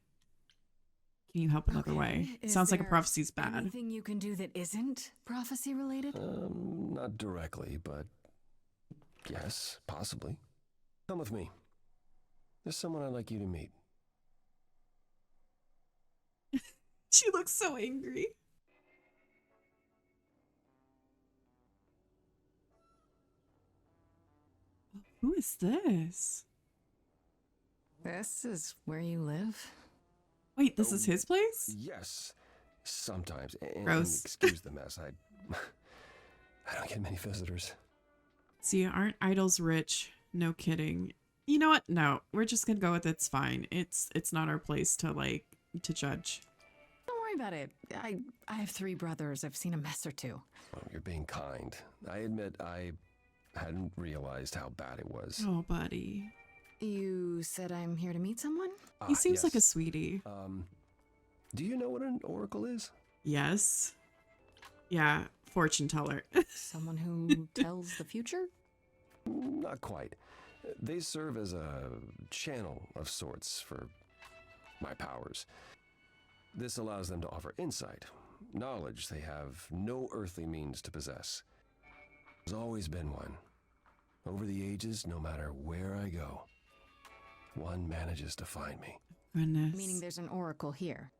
Can you help another way? Sounds like a prophecy's bad. Anything you can do that isn't prophecy related? Not directly, but yes, possibly. Come with me. There's someone I'd like you to meet. She looks so angry. Who is this? This is where you live? Wait, this is his place? Yes, sometimes. And Gross. excuse the mess. I don't get many visitors. See, aren't idols rich? No kidding. You know what? No, we're just gonna go with it's fine. It's not our place to judge. Don't worry about it. I have 3 brothers. I've seen a mess or two. Well, you're being kind. I admit I hadn't realized how bad it was. Oh, buddy. You said I'm here to meet someone? He seems yes. like a sweetie. Do you know what an oracle is? Yes. Yeah, fortune teller. Someone who tells the future? Not quite. They serve as a channel of sorts for my powers. This allows them to offer insight, knowledge they have no earthly means to possess. There's always been one. Over the ages, no matter where I go, one manages to find me. Goodness. Meaning there's an oracle here.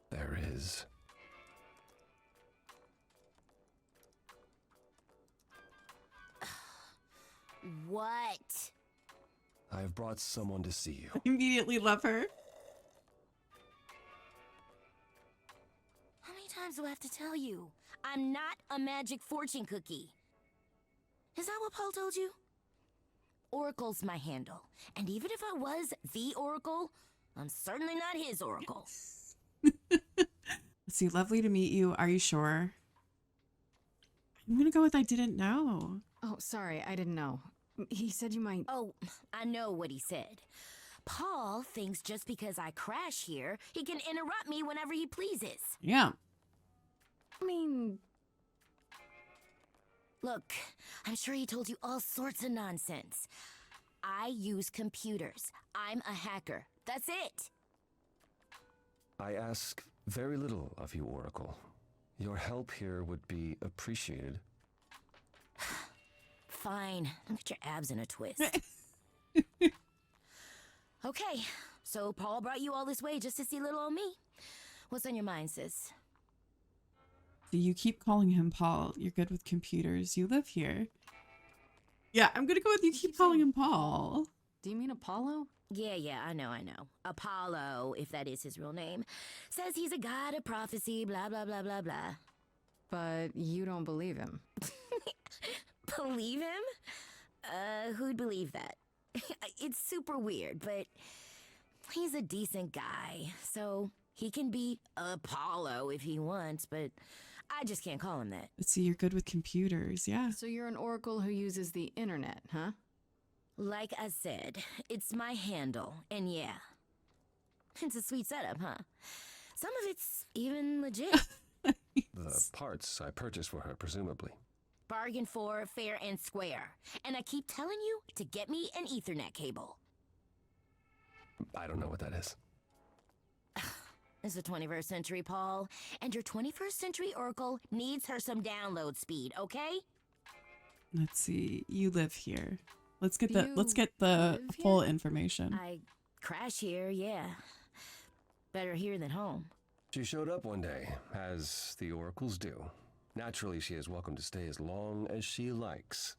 There is. What? I have brought someone to see you. I immediately love her. How many times do I have to tell you? I'm not a magic fortune cookie. Is that what Paul told you? Oracle's my handle. And even if I was the Oracle, I'm certainly not his Oracle. Let's see, lovely to meet you. Are you sure? I'm gonna go with I didn't know. Oh, sorry, I didn't know. He said you might... Oh, I know what he said. Paul thinks just because I crash here, he can interrupt me whenever he pleases. Yeah. I mean... Look, I'm sure he told you all sorts of nonsense. I use computers. I'm a hacker. That's it. I ask very little of you, Oracle. Your help here would be appreciated. Fine. Don't get your abs in a twist. Okay, so Paul brought you all this way just to see little old me. What's on your mind, sis? You keep calling him Paul. You're good with computers. You live here. Yeah, I'm gonna go with you keep calling him Paul. Do you mean Apollo? Yeah, I know. Apollo, if that is his real name, says he's a god of prophecy, blah, blah, blah, blah, blah. But you don't believe him. Believe him? Who'd believe that? It's super weird, but he's a decent guy, so he can be Apollo if he wants, but I just can't call him that. Let's see, you're good with computers, yeah. So you're an oracle who uses the internet, huh? Like I said, it's my handle, and yeah. It's a sweet setup, huh? Some of it's even legit. The parts I purchased for her, presumably. Bargain for, fair and square. And I keep telling you to get me an Ethernet cable. I don't know what that is. It's the 21st century, Paul, and your 21st century Oracle needs her some download speed, okay? Let's see. You live here. Let's get the full information. I crash here, yeah. Better here than home. She showed up one day, as the oracles do. Naturally, she is welcome to stay as long as she likes.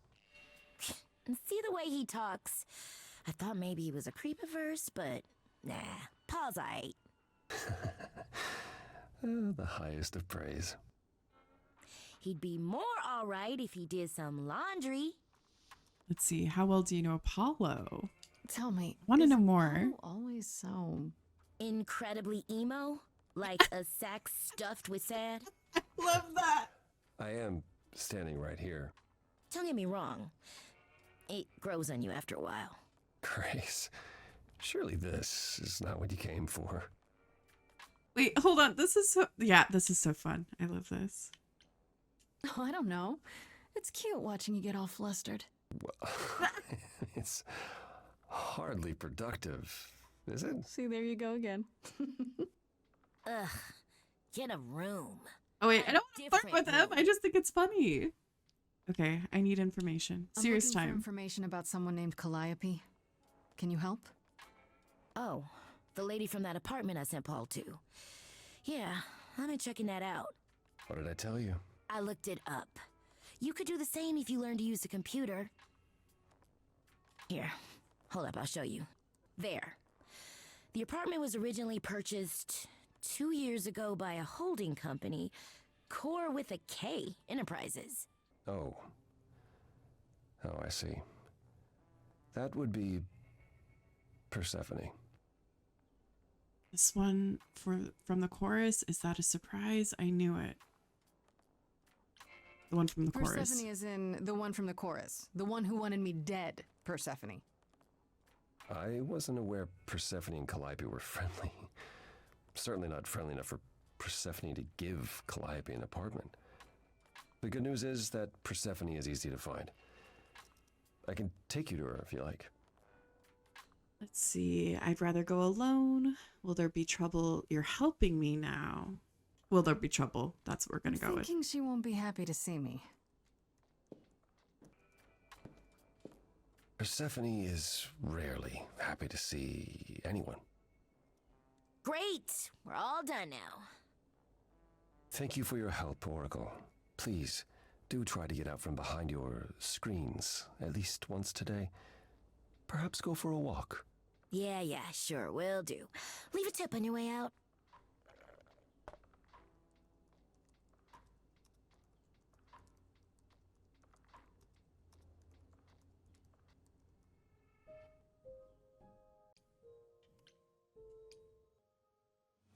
And see the way he talks. I thought maybe he was a creepiverse, but nah, Paul's aight. The highest of praise. He'd be more alright if he did some laundry. Let's see. How well do you know Apollo? Tell me. Want to know more? Apollo always so incredibly emo, like a sack stuffed with sad. Love that. I am standing right here. Don't get me wrong. It grows on you after a while. Grace, surely this is not what you came for. Wait, hold on. This is so fun. I love this. Oh, I don't know. It's cute watching you get all flustered. Well, it's hardly productive, is it? See, there you go again. Ugh, get a room. Oh wait, I don't want to flirt with him. I just think it's funny. Okay, I need information. Serious I'm looking time. for information about someone named Calliope. Can you help? Oh, the lady from that apartment I sent Paul to. Yeah, I've been checking that out. What did I tell you? I looked it up. You could do the same if you learned to use the computer. Here, hold up, I'll show you. There. The apartment was originally purchased 2 years ago by a holding company, Core with a K Enterprises. Oh, I see. That would be Persephone. This one from the chorus, is that a surprise? I knew it. The one from the chorus. Persephone is in the one from the chorus. The one who wanted me dead, Persephone. I wasn't aware Persephone and Calliope were friendly. Certainly not friendly enough for Persephone to give Calliope an apartment. The good news is that Persephone is easy to find. I can take you to her if you like. Let's see. I'd rather go alone. Will there be trouble? You're helping me now. Will there be trouble? That's what we're going to go with. Thinking she won't be happy to see me. Persephone is rarely happy to see anyone. Great! We're all done now. Thank you for your help, Oracle. Please, do try to get out from behind your screens at least once today. Perhaps go for a walk. Yeah, sure, will do. Leave a tip on your way out.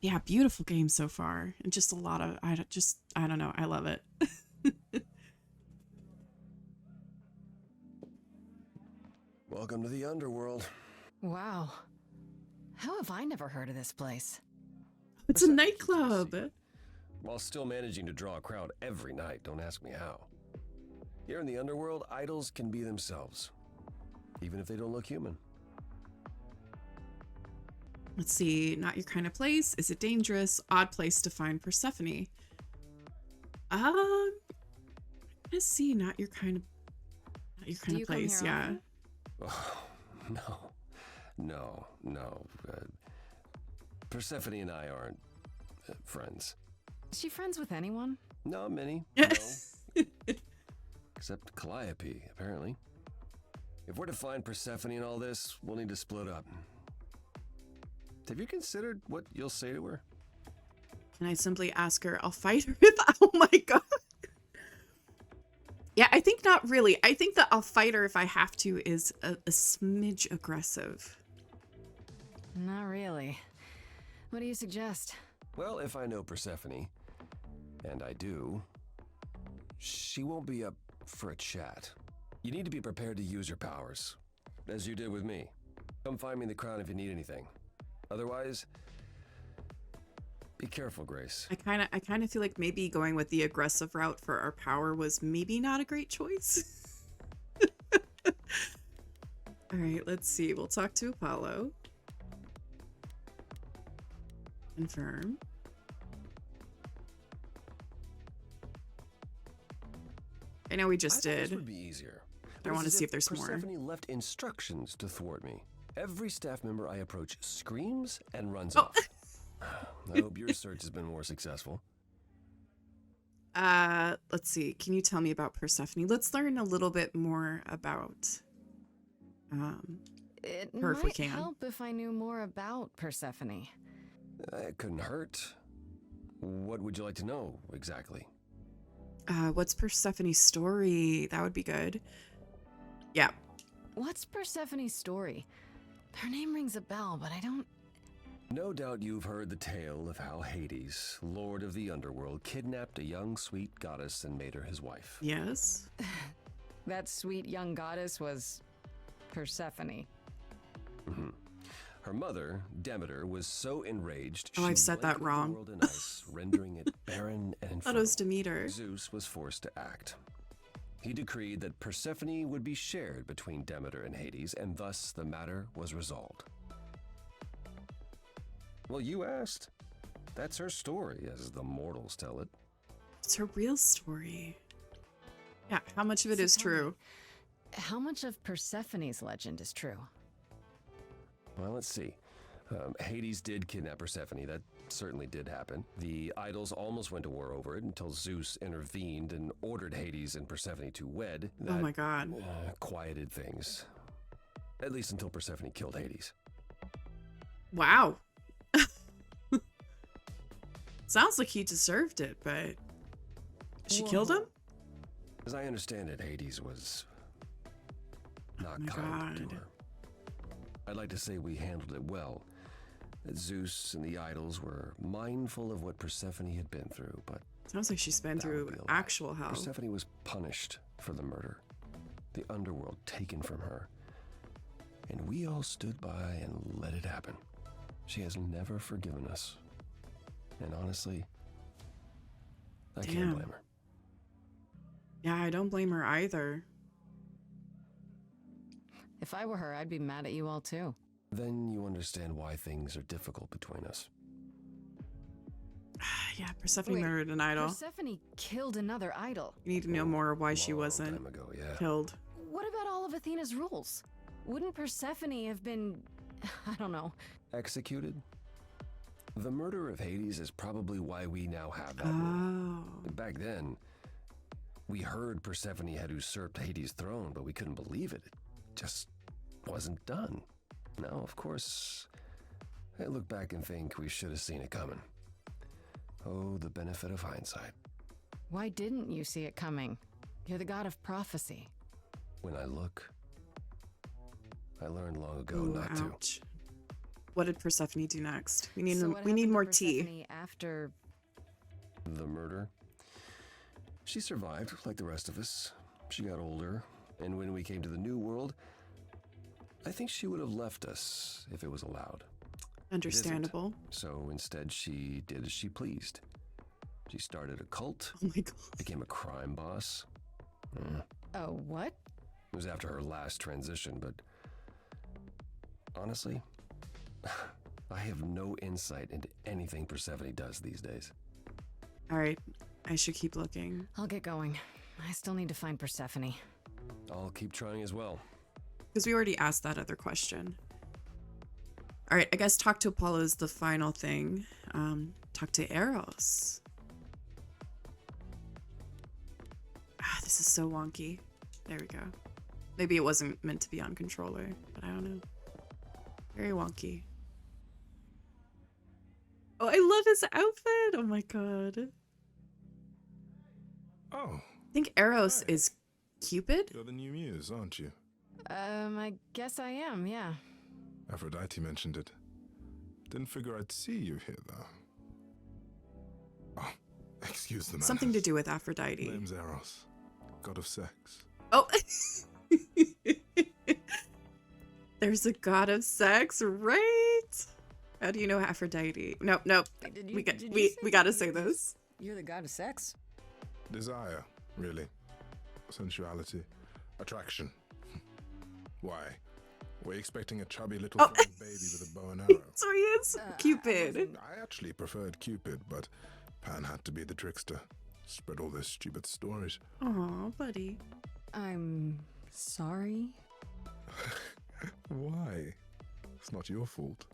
Yeah, beautiful game so far. And just a lot of, I don't know. I love it. Welcome to the underworld. Wow. How have I never heard of this place? It's a nightclub. While still managing to draw a crowd every night, don't ask me how. Here in the underworld, idols can be themselves, even if they don't look human. Let's see. Not your kind of place. Is it dangerous? Odd place to find Persephone. Let's see. Not your kind of place. Yeah. Oh, no. Persephone and I aren't friends. Is she friends with anyone? Not many. No. Except Calliope, apparently. If we're to find Persephone in all this, we'll need to split up. Have you considered what you'll say to her? Can I simply ask her? I'll fight her if. Oh my god. Yeah, I think not really. I think that I'll fight her if I have to is a smidge aggressive. Not really. What do you suggest? Well, if I know Persephone, and I do, she won't be up for a chat. You need to be prepared to use your powers, as you did with me. Come find me in the crown if you need anything. Otherwise, be careful, Grace. I kind of feel like maybe going with the aggressive route for our power was maybe not a great choice. All right, let's see. We'll talk to Apollo. Confirm. I know we just did. This would be easier. I want to see if there's more. Persephone left instructions to thwart me. Every staff member I approach screams and runs off. I hope your search has been more successful. Let's see. Can you tell me about Persephone? Let's learn a little bit more about It her if we might can. help if I knew more about Persephone. It couldn't hurt. What would you like to know exactly? What's Persephone's story? That would be good. Yeah. What's Persephone's story? Her name rings a bell, but I don't... No doubt you've heard the tale of how Hades, lord of the underworld, kidnapped a young sweet goddess and made her his wife. Yes. That sweet young goddess was Persephone. Mm-hmm. Her mother, Demeter, was so enraged Oh, I've said that blanketed wrong. the world in ice, rendering it barren and I thought infernal. it was Demeter. Zeus was forced to act. He decreed that Persephone would be shared between Demeter and Hades, and thus the matter was resolved. Well, you asked. That's her story, as the mortals tell it. It's her real story. Yeah, how much of it is true? How much of Persephone's legend is true? Well, let's see. Hades did kidnap Persephone. That certainly did happen. The idols almost went to war over it until Zeus intervened and ordered Hades and Persephone to wed. That, Oh my god. quieted things. At least until Persephone killed Hades. Wow. Sounds like he deserved it, but she killed him? As I understand it, Hades was not Oh my kind to God. her. I'd like to say we handled it well. That Zeus and the idols were mindful of what Persephone had been through, but Sounds like she's been that would through be a lie. actual hell. Persephone was punished for the murder. The underworld taken from her. And we all stood by and let it happen. She has never forgiven us. And honestly, I Damn. can't blame her. Yeah, I don't blame her either. If I were her, I'd be mad at you all too. Then you understand why things are difficult between us. Yeah, Persephone Wait, murdered an idol. Persephone killed another idol. You need to know more why she wasn't Time ago, yeah. killed. What about all of Athena's rules? Wouldn't Persephone have been, I don't know, Executed? The murder of Hades is probably why we now have that rule. Oh. Back then, we heard Persephone had usurped Hades' throne, but we couldn't believe it. It just wasn't done. Now, of course, I look back and think we should have seen it coming. Oh, the benefit of hindsight. why didn't you see it coming? You're the god of prophecy. When I look, I learned long ago Ooh, not to. ouch. What did Persephone do next? We need So what we need happened to more tea. Persephone after... The murder? She survived, like the rest of us. She got older, and when we came to the new world, I think she would have left us if it was allowed. Understandable. It isn't. So instead, she did as she pleased. She started a cult. Oh my god. Became a crime boss. Oh, what? It was after her last transition, but honestly, I have no insight into anything Persephone does these days. All right, I should keep looking. I'll get going. I still need to find Persephone. I'll keep trying as well. Because we already asked that other question. All right, I guess talk to Apollo is the final thing. Talk to Eros. This is so wonky. There we go. Maybe it wasn't meant to be on controller, but I don't know. Very wonky. Oh, I love his outfit. Oh my god. Oh. I think Eros is Cupid. You're the new muse, aren't you? I guess I am, yeah. Aphrodite mentioned it. Didn't figure I'd see you here, though. Oh, excuse the manners. Something to do with Aphrodite. Name's Eros, god of sex. Oh. There's a god of sex, right? How do you know Aphrodite? Nope. We gotta say this. You're the god of sex? Desire, really. Sensuality. Attraction. Why? We're expecting a chubby little baby with a bow and arrow. So he is Cupid. I actually preferred Cupid, but Pan had to be the trickster. Spread all those stupid stories. Aw, buddy. I'm sorry. Why? It's not your fault.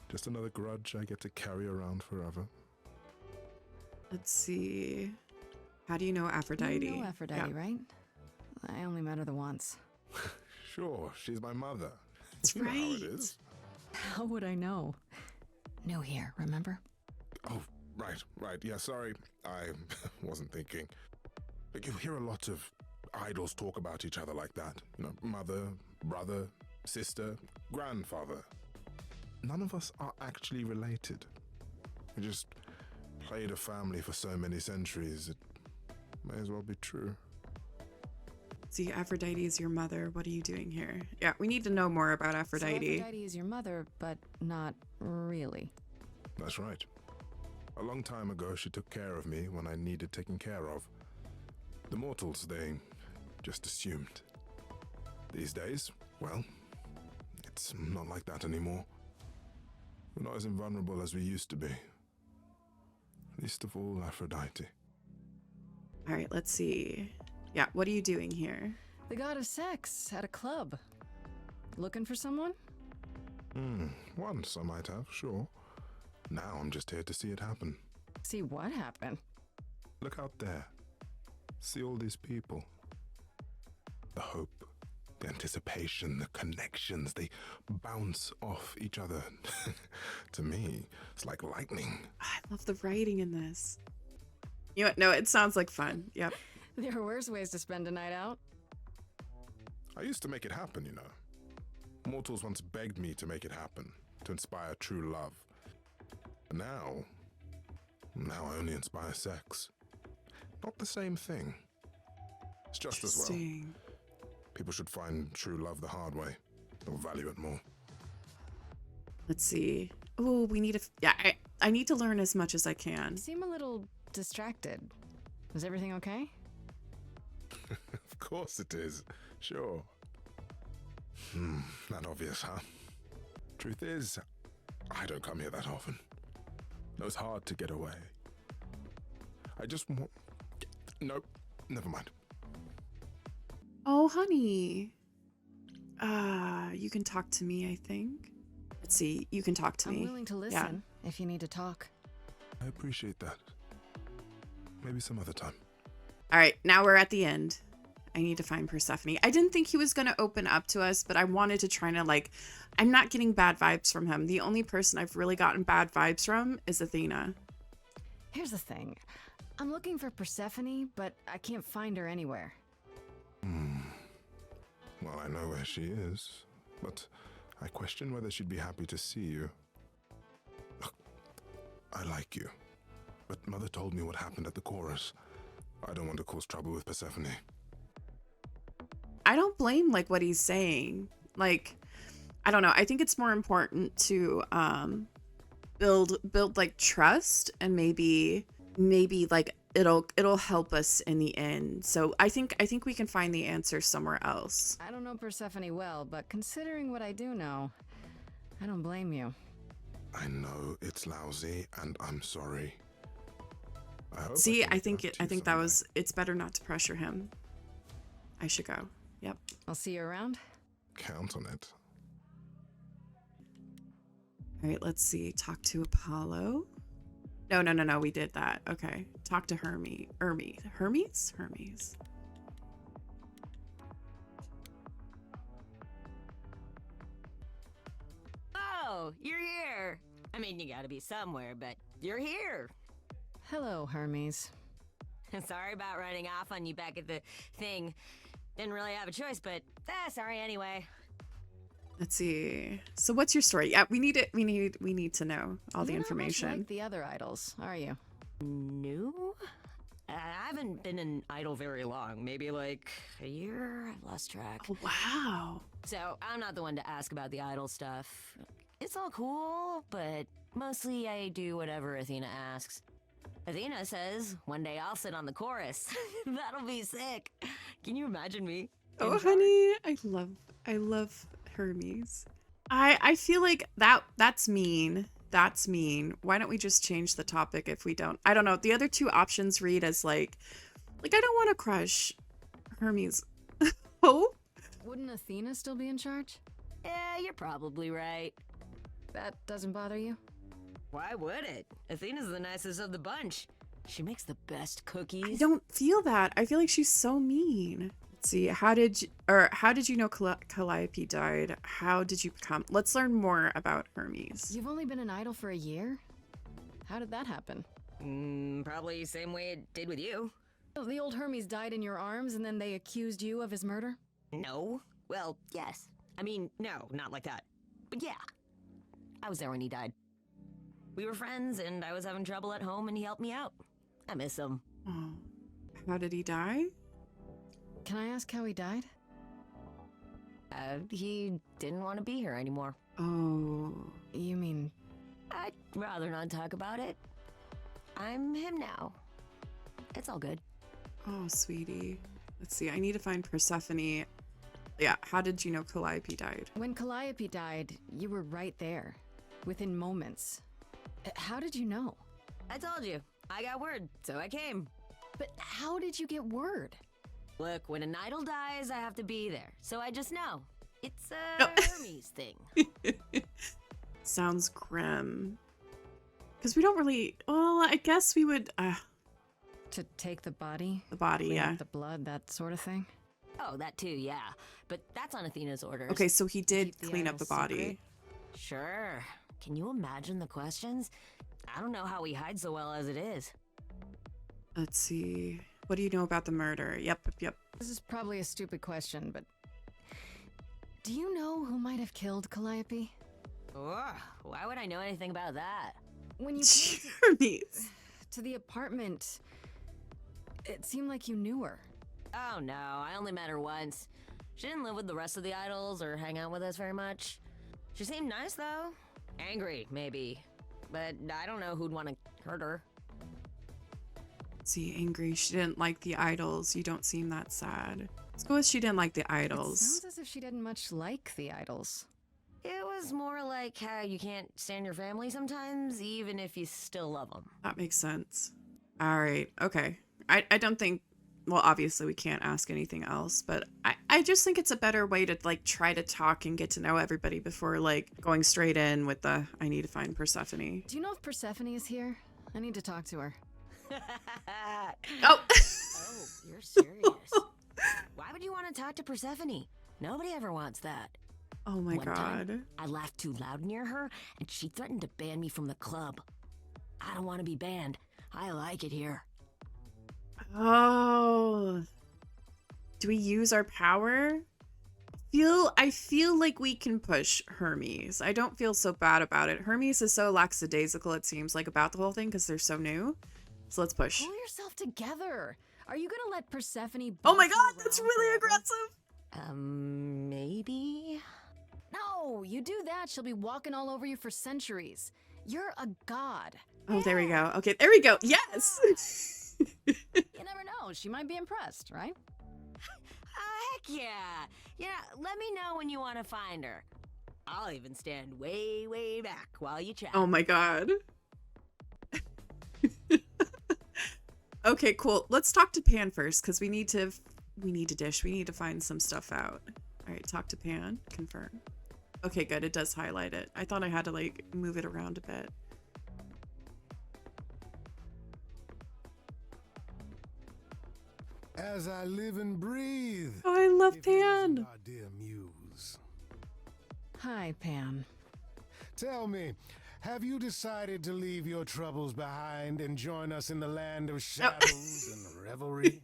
Just another grudge I get to carry around forever. Let's see. How do you know Aphrodite? You know Aphrodite, right? I only met her the once. Sure, she's my mother. That's you right. know how it is. How would I know? New here, remember? Oh, right. Yeah, sorry. I wasn't thinking. Like, you hear a lot of idols talk about each other like that. You know, mother, brother, sister, grandfather. None of us are actually related. We just played a family for so many centuries. It may as well be true. See, Aphrodite is your mother. What are you doing here? Yeah, we need to know more about Aphrodite. So Aphrodite is your mother, but not really. That's right. A long time ago, she took care of me when I needed taking care of. The mortals, they just assumed. These days, well, it's not like that anymore. We're not as invulnerable as we used to be. Least of all, Aphrodite. All right, let's see. Yeah, what are you doing here? The god of sex at a club. Looking for someone? Once I might have, sure. Now I'm just here to see it happen. See what happen? Look out there. See all these people. The hope, the anticipation, the connections, they bounce off each other. To me, it's like lightning. I love the writing in this. You know what? No, it sounds like fun. Yep. There are worse ways to spend a night out. I used to make it happen, you know. Mortals once begged me to make it happen, to inspire true love. But now I only inspire sex. Not the same thing. It's just as well. People should find true love the hard way. They'll value it more. Let's see. Oh, we need I need to learn as much as I can. You seem a little distracted. Is everything okay? Of course it is. Sure. Not obvious, huh? Truth is, I don't come here that often. No, it's hard to get away. I just want... Nope, never mind. Oh, honey. You can talk to me, I think. Let's see, you can talk to me. I'm willing to listen if you need to talk. I appreciate that. Maybe some other time. All right, now we're at the end. I need to find Persephone. I didn't think he was going to open up to us, but I wanted to try to I'm not getting bad vibes from him. The only person I've really gotten bad vibes from is Athena. Here's the thing. I'm looking for Persephone, but I can't find her anywhere. Well, I know where she is, but I question whether she'd be happy to see you. Look, I like you, but Mother told me what happened at the chorus. I don't want to cause trouble with Persephone. I don't blame what he's saying. I don't know. I think it's more important to build trust, and maybe it'll help us in the end. So I think we can find the answer somewhere else. I don't know Persephone well, but considering what I do know, I don't blame you. I know it's lousy, and I'm sorry. See, I think it's better not to pressure him. I should go. Yep. I'll see you around. Count on it. All right, let's see. Talk to Apollo. No, we did that. Okay. Talk to Hermes. Oh, you're here. I mean, you gotta be somewhere, but you're here. Hello, Hermes. Sorry about running off on you back at the thing. Didn't really have a choice, but sorry anyway. Let's see. So what's your story? Yeah, we need it. We need to know all the You're not much information. like the other idols, are you? No? I haven't been an idol very long. Maybe like a year? I've lost track. Oh, wow. So I'm not the one to ask about the idol stuff. It's all cool, but mostly I do whatever Athena asks. Athena says one day I'll sit on the chorus. That'll be sick. Can you imagine me? Oh, honey, I love Hermes. I feel like that's mean. That's mean. Why don't we just change the topic if we don't? I don't know. The other two options read as like I don't want to crush Hermes. Oh? Wouldn't Athena still be in charge? Yeah, you're probably right. That doesn't bother you? Why would it? Athena's the nicest of the bunch. She makes the best cookies. I don't feel that. I feel like she's so mean. Let's see. How did you know Calliope died? How did you become? Let's learn more about Hermes. You've only been an idol for a year? How did that happen? Probably same way it did with you. Oh, the old Hermes died in your arms and then they accused you of his murder? No. Well, yes. I mean, no, not like that. But yeah. I was there when he died. We were friends and I was having trouble at home and he helped me out. I miss him. Oh. How did he die? Can I ask how he died? He didn't want to be here anymore. Oh. You mean... I'd rather not talk about it. I'm him now. It's all good. Oh, sweetie. Let's see. I need to find Persephone. Yeah, how did you know Calliope died? When Calliope died, you were right there. Within moments. How did you know? I told you. I got word, so I came. But how did you get word? Look, when an idol dies, I have to be there. So I just know. It's a Hermes thing. Sounds grim. Because we don't really... Well, I guess we would... To take the body? The body, clean yeah. up the blood, that sort of thing? Oh, that too, yeah. But that's on Athena's orders. Okay, so he did the clean up the idol body. secret? Sure. Can you imagine the questions? I don't know how he hides so well as it is. Let's see. What do you know about the murder? Yep. This is probably a stupid question, but... Do you know who might have killed Calliope? Ugh, why would I know anything about that? When you came to the apartment, it seemed like you knew her. Oh no, I only met her once. She didn't live with the rest of the idols or hang out with us very much. She seemed nice though. Angry, maybe. But I don't know who'd want to hurt her. See, angry. She didn't like the idols. You don't seem that sad. Let's go with she didn't like the idols. It sounds as if she didn't much like the idols. It was more like how you can't stand your family sometimes, even if you still love them. That makes sense. All right. Okay. I don't think... Well, obviously we can't ask anything else, but I just think it's a better way to like try to talk and get to know everybody before like going straight in with the I need to find Persephone. Do you know if Persephone is here? I need to talk to her. Oh. Oh, you're serious. Why would you want to talk to Persephone? Nobody ever wants that. Oh my One time, god. I laughed too loud near her, and she threatened to ban me from the club. I don't want to be banned. I like it here. Oh. Do we use our power? I feel like we can push Hermes. I don't feel so bad about it. Hermes is so lackadaisical, it seems like, about the whole thing because they're so new. So let's push. Pull yourself together. Are you gonna let Persephone? Oh my boss you god, that's around really forever? aggressive. Maybe? No, you do that, she'll be walking all over you for centuries. You're a god. Oh, there we go. Okay, there we go. Yes. You never know, she might be impressed, right? Heck yeah. Yeah, let me know when you want to find her. I'll even stand way, way back while you chat. Oh my god. Okay, cool. Let's talk to Pan first because we need to dish. We need to find some stuff out. All right, talk to Pan. Confirm. Okay, good. It does highlight it. I thought I had to like move it around a bit. As I live and breathe. Oh, I love Pan. Our dear muse. Hi, Pan. Tell me, have you decided to leave your troubles behind and join us in the land of shadows and revelry?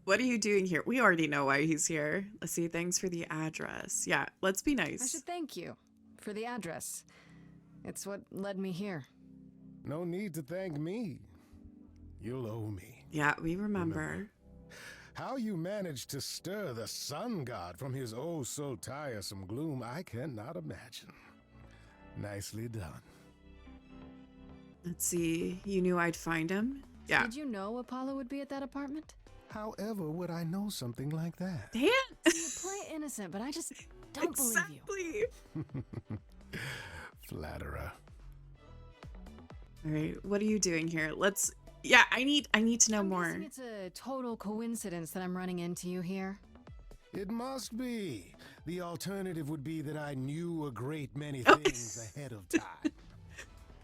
What are you doing here? We already know why he's here. Let's see. Thanks for the address. Yeah, let's be nice. I should thank you for the address. It's what led me here. No need to thank me. You'll owe me. Yeah, we remember. How you managed to stir the sun god from his oh so tiresome gloom, I cannot imagine. Nicely done. Let's see. You knew I'd find him? Yeah. Did you know Apollo would be at that apartment? However would I know something like that? Damn. You play innocent, but I just don't believe you. Flatterer. All right, what are you doing here? Let's. Yeah, I need to know more. Guessing it's a total coincidence that I'm running into you here. It must be. The alternative would be that I knew a great many things ahead of time.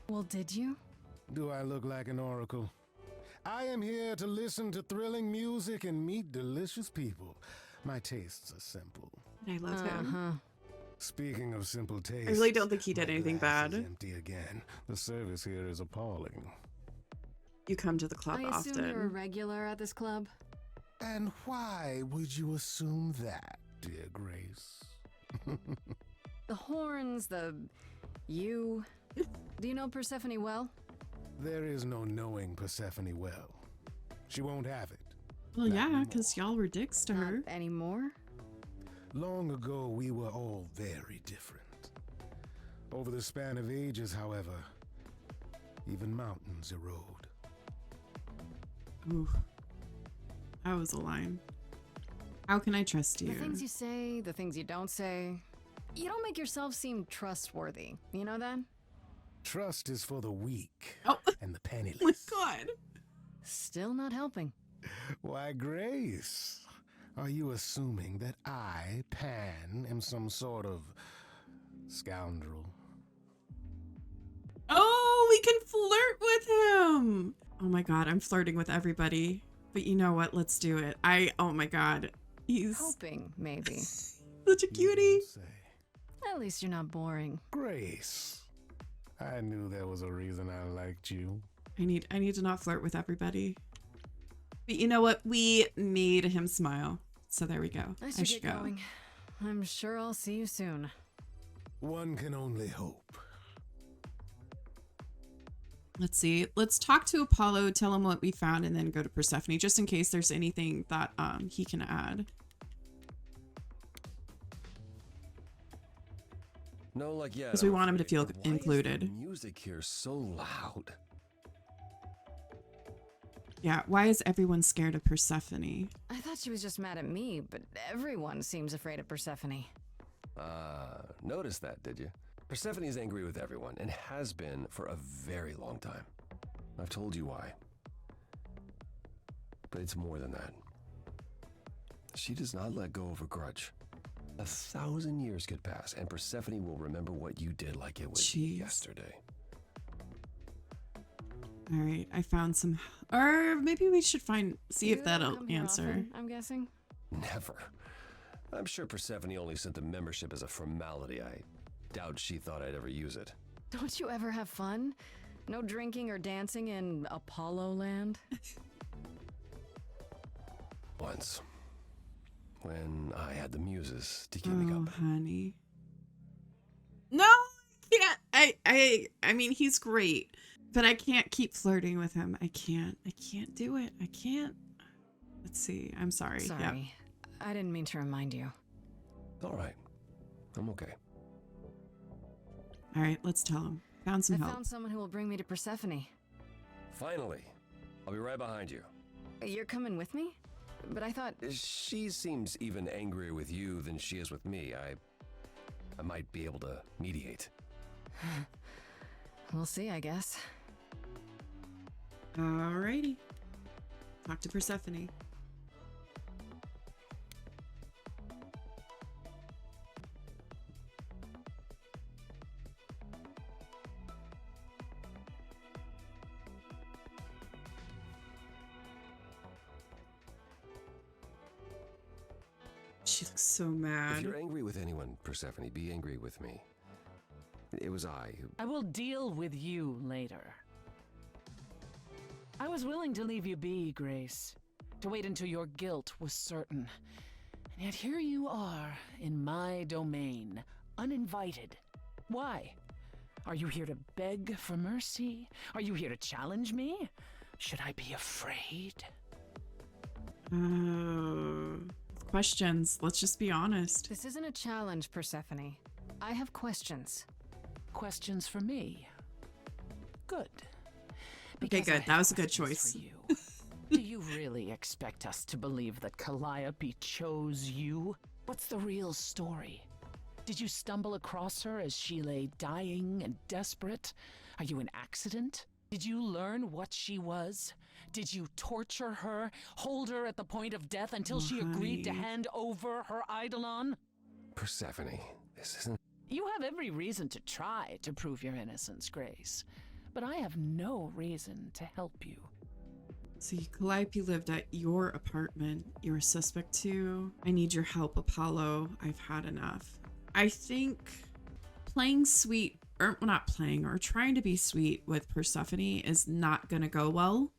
Well, did you? Do I look like an oracle? I am here to listen to thrilling music and meet delicious people. My tastes are simple. I love him. Speaking of simple tastes, I really don't think he did anything bad. Empty again. The service here is appalling. You come to the club I often. assume you're a regular at this club. And why would you assume that, dear Grace? The horns, you. Do you know Persephone well? There is no knowing Persephone well. She won't have it. Well, yeah, because y'all were dicks to her. Not anymore? Long ago, we were all very different. Over the span of ages, however, even mountains erode. Ooh. That was a line. How can I trust you? The things you say, the things you don't say. You don't make yourself seem trustworthy. You know that? Trust is for the weak and the penniless. Oh my God. Still not helping. Why, Grace, are you assuming that I, Pan, am some sort of scoundrel? Oh, we can flirt with him. Oh my God, I'm flirting with everybody. But you know what? Let's do it. Oh my God. He's hoping, maybe. Such a cutie. At least you're not boring. Grace, I knew there was a reason I liked you. I need to not flirt with everybody. But you know what? We made him smile. So there we go. I should get going. I'm sure I'll see you soon. One can only hope. Let's see. Let's talk to Apollo, tell him what we found, and then go to Persephone, just in case there's anything that he can add. No, like, yeah. Because we want him to feel included. Is the music here so loud. Yeah, why is everyone scared of Persephone? I thought she was just mad at me, but everyone seems afraid of Persephone. Noticed that, did you? Persephone is angry with everyone, and has been for a very long time. I've told you why. But it's more than that. She does not let go of a grudge. 1,000 years could pass, and Persephone will remember what you did like it was yesterday. All right, I found some... Or maybe we should see if that'll answer. Often, I'm guessing? Never. I'm sure Persephone only sent the membership as a formality. I doubt she thought I'd ever use it. Don't you ever have fun? No drinking or dancing in Apollo land? Once. When I had the muses to keep me company. Honey. No, I can't. I mean, he's great, but I can't keep flirting with him. I can't do it. I can't. Let's see. I'm sorry. Sorry. Yep. I didn't mean to remind you. All right. I'm okay. All right, let's tell him. Found some I help. found someone who will bring me to Persephone. Finally. I'll be right behind you. You're coming with me? But I thought... She seems even angrier with you than she is with me. I might be able to mediate. We'll see, I guess. Alrighty. Talk to Persephone. She looks so mad. If you're angry with anyone, Persephone, be angry with me. It was I who... I will deal with you later. I was willing to leave you be, Grace, to wait until your guilt was certain. And yet here you are, in my domain, uninvited. Why? Are you here to beg for mercy? Are you here to challenge me? Should I be afraid? Questions. Let's just be honest. This isn't a challenge, Persephone. I have questions. Questions for me? Good. Okay, Because I good. have That was a good questions choice. for you. Do you really expect us to believe that Calliope chose you? What's the real story? Did you stumble across her as she lay dying and desperate? Are you an accident? Did you learn what she was? Did you torture her, hold her at the point of death until she agreed to Honey. hand over her Eidolon? Persephone, this isn't... You have every reason to try to prove your innocence, Grace, but I have no reason to help you. See, Calliope lived at your apartment. You're a suspect too. I need your help, Apollo. I've had enough. I think playing sweet, or well, not playing, or trying to be sweet with Persephone is not gonna go well.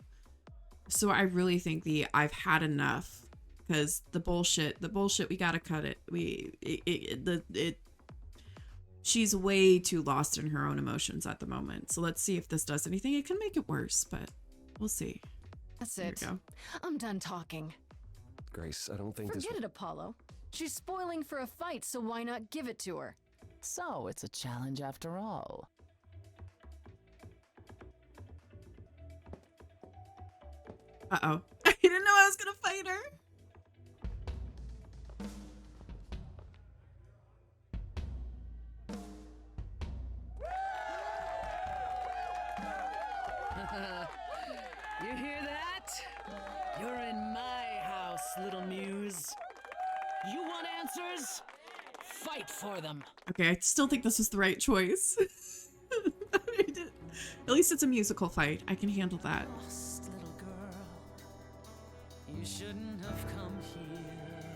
So I really think I've had enough, because the bullshit, we gotta cut it. She's way too lost in her own emotions at the moment. So let's see if this does anything. It can make it worse, but we'll see. That's Here it. we go. I'm done talking. Grace, I don't think Forget this... it, Apollo. She's spoiling for a fight, so why not give it to her? So it's a challenge after all. Uh-oh. I didn't know I was gonna fight her. You hear that? You're in my house, little muse. You want answers? Fight for them. Okay, I still think this was the right choice. At least it's a musical fight. I can handle that. Lost little girl, you shouldn't have come here.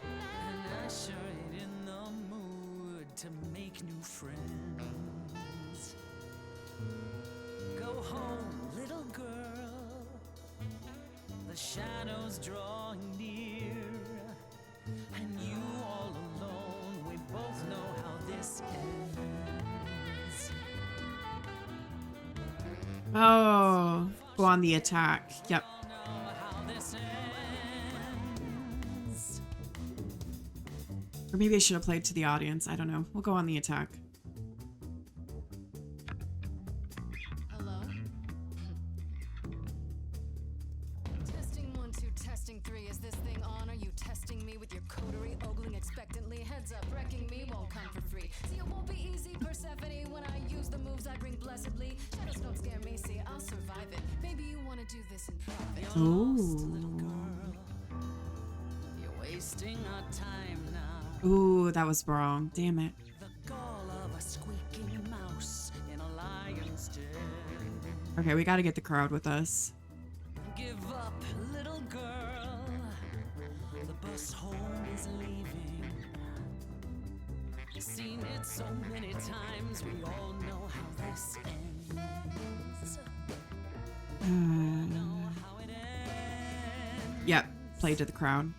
And I sure ain't in the mood to make new friends. Go home, little girl. The shadows drawing near. And you all alone, we both know how this ends. Oh, go on the attack. Yep. Or maybe I should have played to the audience. I don't know. We'll go on the attack. Hello? Testing 1, 2, testing 3. Is this thing on? Are you testing me with your coterie, ogling expectantly? Heads up, wrecking me won't come for free. See, it won't be easy, Persephone, when I use the moves I bring blessedly. Shadows don't scare me, see, I'll survive it. Maybe you want to do this in private. You're wasting our time now. Ooh, that was wrong. Damn it. The gall of a squeaking mouse in a lion's den. Okay, we got to get the crowd with us. Give up, little girl. The bus home is leaving. Seen it so many times, we all know how this ends. Yep, play to the crowd.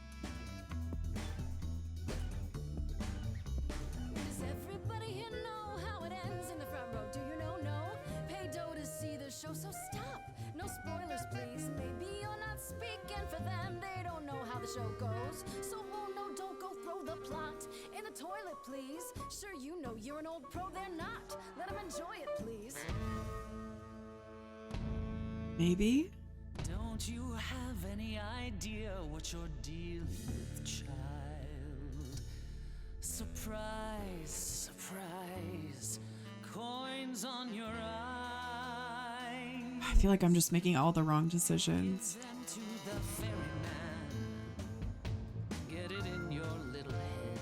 Does everybody here know how it ends in the front row? Do you know? No. Pay dough to see the show, so stop. No spoilers, please. Maybe you're not speaking for them. They don't know how the show goes. So, oh no, don't go throw the plot in the toilet, please. Sure, you know you're an old pro, they're not. Let them enjoy it, please. Maybe? Don't you have any idea what you're dealing with, child? Surprise, surprise. Coins on your eyes. I feel like I'm just making all the wrong decisions. Them to the ferryman. Get it in your little head.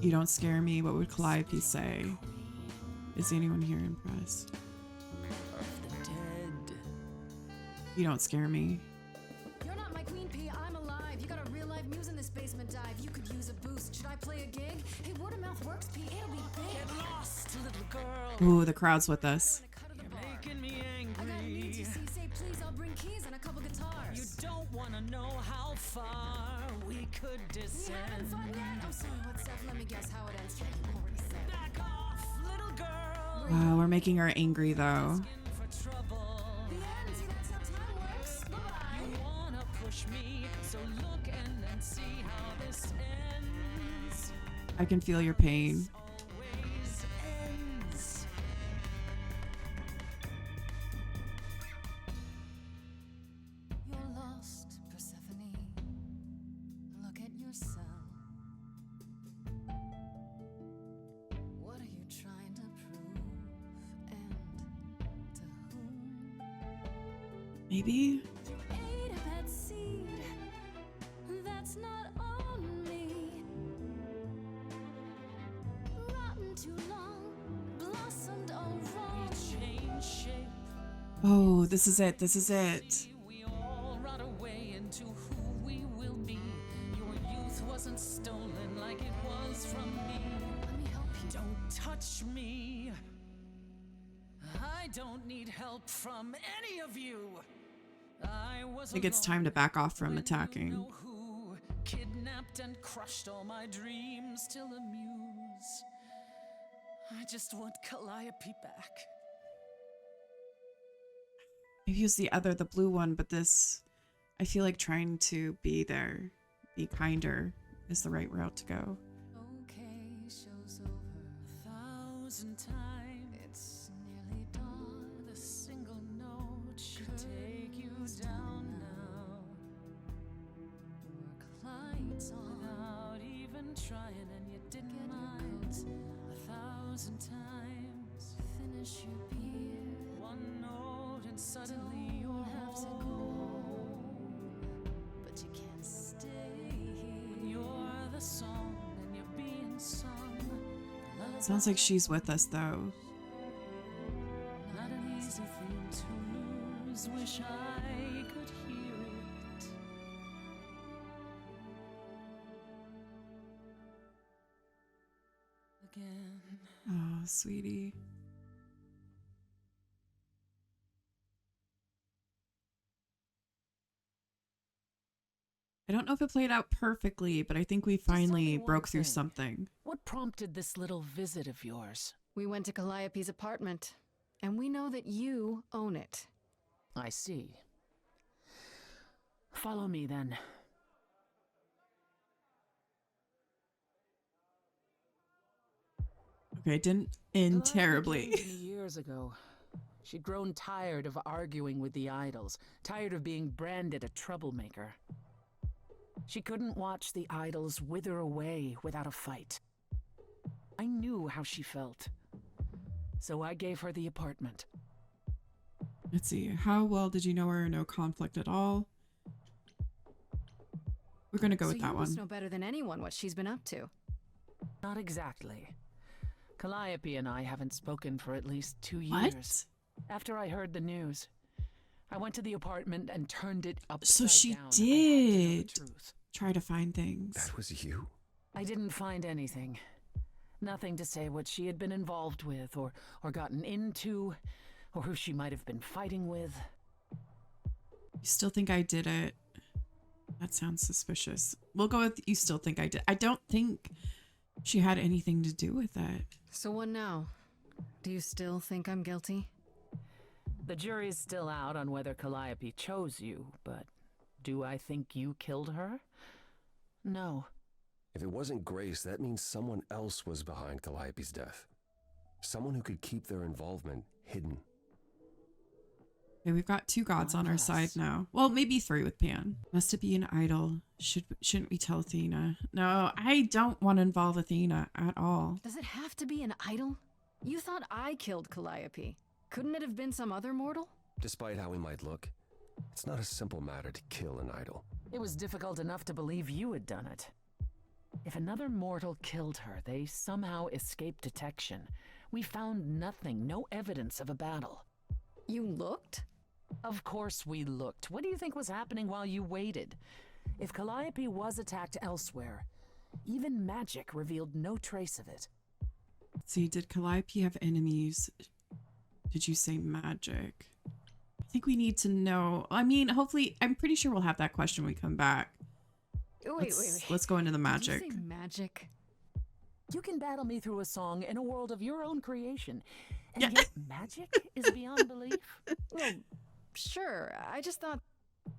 You don't scare me. What would Calliope say? Is anyone here impressed? Of the dead. You don't scare me. You're not my Queen P, I'm alive. You got a real life muse in this basement dive. You could use a boost. Should I play a gig? Hey, word of mouth works, P. It'll be big. Get lost, little girl. Ooh, the crowd's with us. You're making me angry. I got an ETC. Say please, I'll bring keys and a couple guitars. You don't wanna know how far we could We descend. haven't fun yet. I'm sorry, what's up? Let me guess how it ends. Yeah, you already said. Back off, little girl. Wow, we're making her angry though. For trouble. The end. See, that's how time works. Bye-bye. You wanna push me, so look and then see how this ends. I can feel your pain. Always ends. You're lost, Persephone. Look at yourself. What are you trying to prove? And to whom? Maybe? You ate a bad seed. That's not on me. Rotten too long, blossomed all wrong. Change shape. Oh, this is it. This is it. We all run away into who we will be. Your youth wasn't stolen like it was from me. Let me help you. Don't touch me. I don't need help from any of you. I was I think it's time to back off from attacking. know who kidnapped and crushed all my dreams till a muse. I just want Calliope back. Maybe use the other, the blue one, but this, I feel like trying to be there, be kinder, is the right route to go. Okay, show's over. 1,000 times. It's nearly dawn. The single note should take you down now. Work lights on. Without even trying, and you didn't Get your mind. coat. 1,000 times. Finish your beer. One note, and suddenly Don't you're have to go home. But you can't stay here. You're the song, and you're being sung. Sounds like she's with us though. Not an easy thing to lose. Wish I could hear it. Again. Oh, sweetie. I don't know if it played out perfectly, but I think we finally one broke through thing. something. What prompted this little visit of yours? We went to Calliope's apartment, and we know that you own it. I see. Follow me then. Okay, it didn't end terribly. Many years ago, she'd grown tired of arguing with the idols, tired of being branded a troublemaker. She couldn't watch the idols wither away without a fight. I knew how she felt, so I gave her the apartment. Let's see. How well did you know her? No conflict at all. We're gonna go with that you must one. know better than anyone what she's been up to. Not exactly. Calliope and I haven't spoken for at least 2 What? years. After I heard the news, I went to the apartment and turned it upside So she down. did try to find things. That was you? I didn't find anything. Nothing to say what she had been involved with or gotten into or who she might have been fighting with. You still think I did it? That sounds suspicious. We'll go with you still think I did. I don't think she had anything to do with it. So what now? Do you still think I'm guilty? The jury's still out on whether Calliope chose you, but do I think you killed her? No. If it wasn't Grace, that means someone else was behind Calliope's death. Someone who could keep their involvement hidden. Okay, we've got 2 gods on our side now. Well, maybe 3 with Pan. Must it be an idol? Shouldn't we tell Athena? No, I don't want to involve Athena at all. Does it have to be an idol? You thought I killed Calliope. Couldn't it have been some other mortal? Despite how we might look, it's not a simple matter to kill an idol. It was difficult enough to believe you had done it. If another mortal killed her, they somehow escaped detection. We found nothing, no evidence of a battle. You looked? Of course we looked. What do you think was happening while you waited? If Calliope was attacked elsewhere, even magic revealed no trace of it. Let's see, did Calliope have enemies? Did you say magic? I think we need to know. I mean, hopefully, I'm pretty sure we'll have that question when we come back. Wait. Let's go into the magic. Did you say magic? You can battle me through a song in a world of your own creation. And yet magic is beyond belief? Well, sure. I just thought...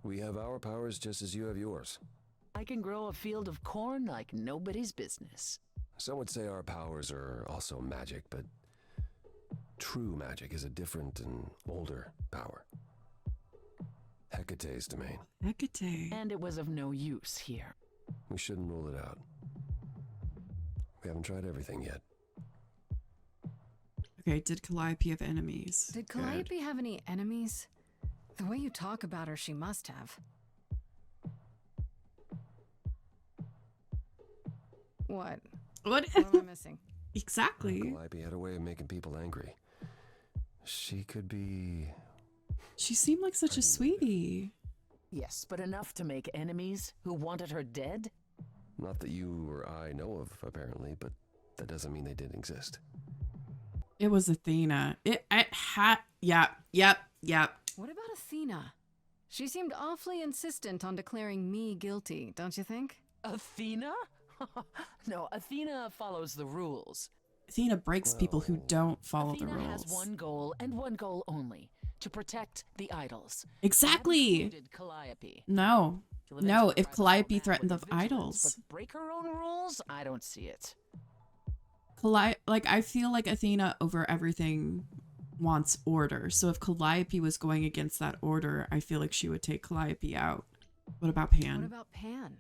We have our powers just as you have yours. I can grow a field of corn like nobody's business. Some would say our powers are also magic, but true magic is a different and older power. Hecate's domain. Hecate. And it was of no use here. We shouldn't rule it out. We haven't tried everything yet. Okay, did Calliope have enemies? Did Calliope have any enemies? The way you talk about her, she must have. What? What am I missing? Exactly. Calliope had a way of making people angry. She could be... She seemed like such a sweetie. Yes, but enough to make enemies who wanted her dead? Not that you or I know of, apparently, but that doesn't mean they didn't exist. It was Athena. Yep. What about Athena? She seemed awfully insistent on declaring me guilty, don't you think? Athena? No, Athena follows the rules. Athena breaks people who don't follow Athena the rules. has one goal and one goal only: to protect the idols. Exactly. That included Calliope. No, if Calliope threatened the idols. But break her own rules? I don't see it. I feel like Athena over everything wants order. So if Calliope was going against that order, I feel like she would take Calliope out. What about Pan? What about Pan?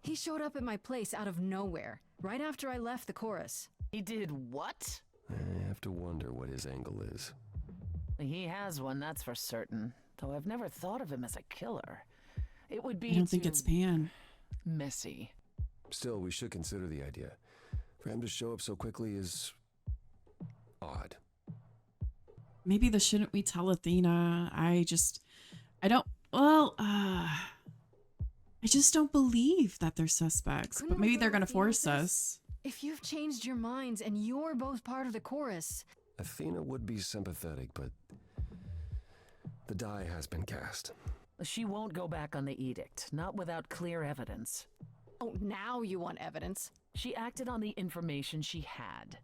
He showed up at my place out of nowhere, right after I left the chorus. He did what? I have to wonder what his angle is. He has one, that's for certain. Though I've never thought of him as a killer. It would be I don't think it's Pan. Messy. Still, we should consider the idea. For him to show up so quickly is... odd. Maybe shouldn't we tell Athena? I just don't believe that they're suspects. But maybe they're gonna force us. If you've changed your minds and you're both part of the chorus. Athena would be sympathetic, but the die has been cast. She won't go back on the edict, not without clear evidence. Oh, now you want evidence? She acted on the information she had.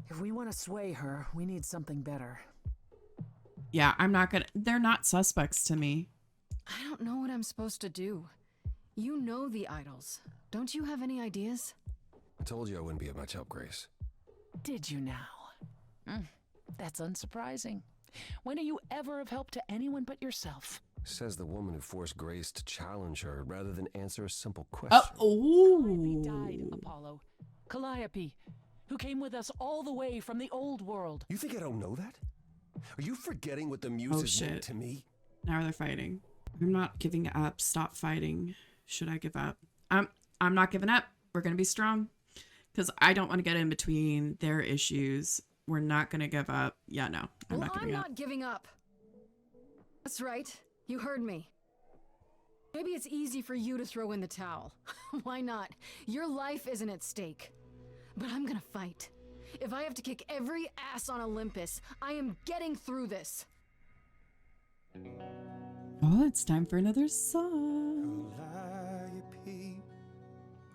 If we want to sway her, we need something better. Yeah, they're not suspects to me. I don't know what I'm supposed to do. You know the idols. Don't you have any ideas? I told you I wouldn't be of much help, Grace. Did you now? That's unsurprising. When are you ever of help to anyone but yourself? Says the woman who forced Grace to challenge her rather than answer a simple question. Calliope died, Apollo. Calliope, who came with us all the way from the old world. You think I don't know that? Are you forgetting what the muses meant to me? Now they're fighting. I'm not giving up. Stop fighting. Should I give up? I'm not giving up. We're gonna be strong. Because I don't want to get in between their issues. We're not gonna give up. Yeah, no. I'm not giving up. That's right. You heard me. Maybe it's easy for you to throw in the towel. Why not? Your life isn't at stake. But I'm gonna fight. If I have to kick every ass on Olympus, I am getting through this. Oh, it's time for another song. Calliope,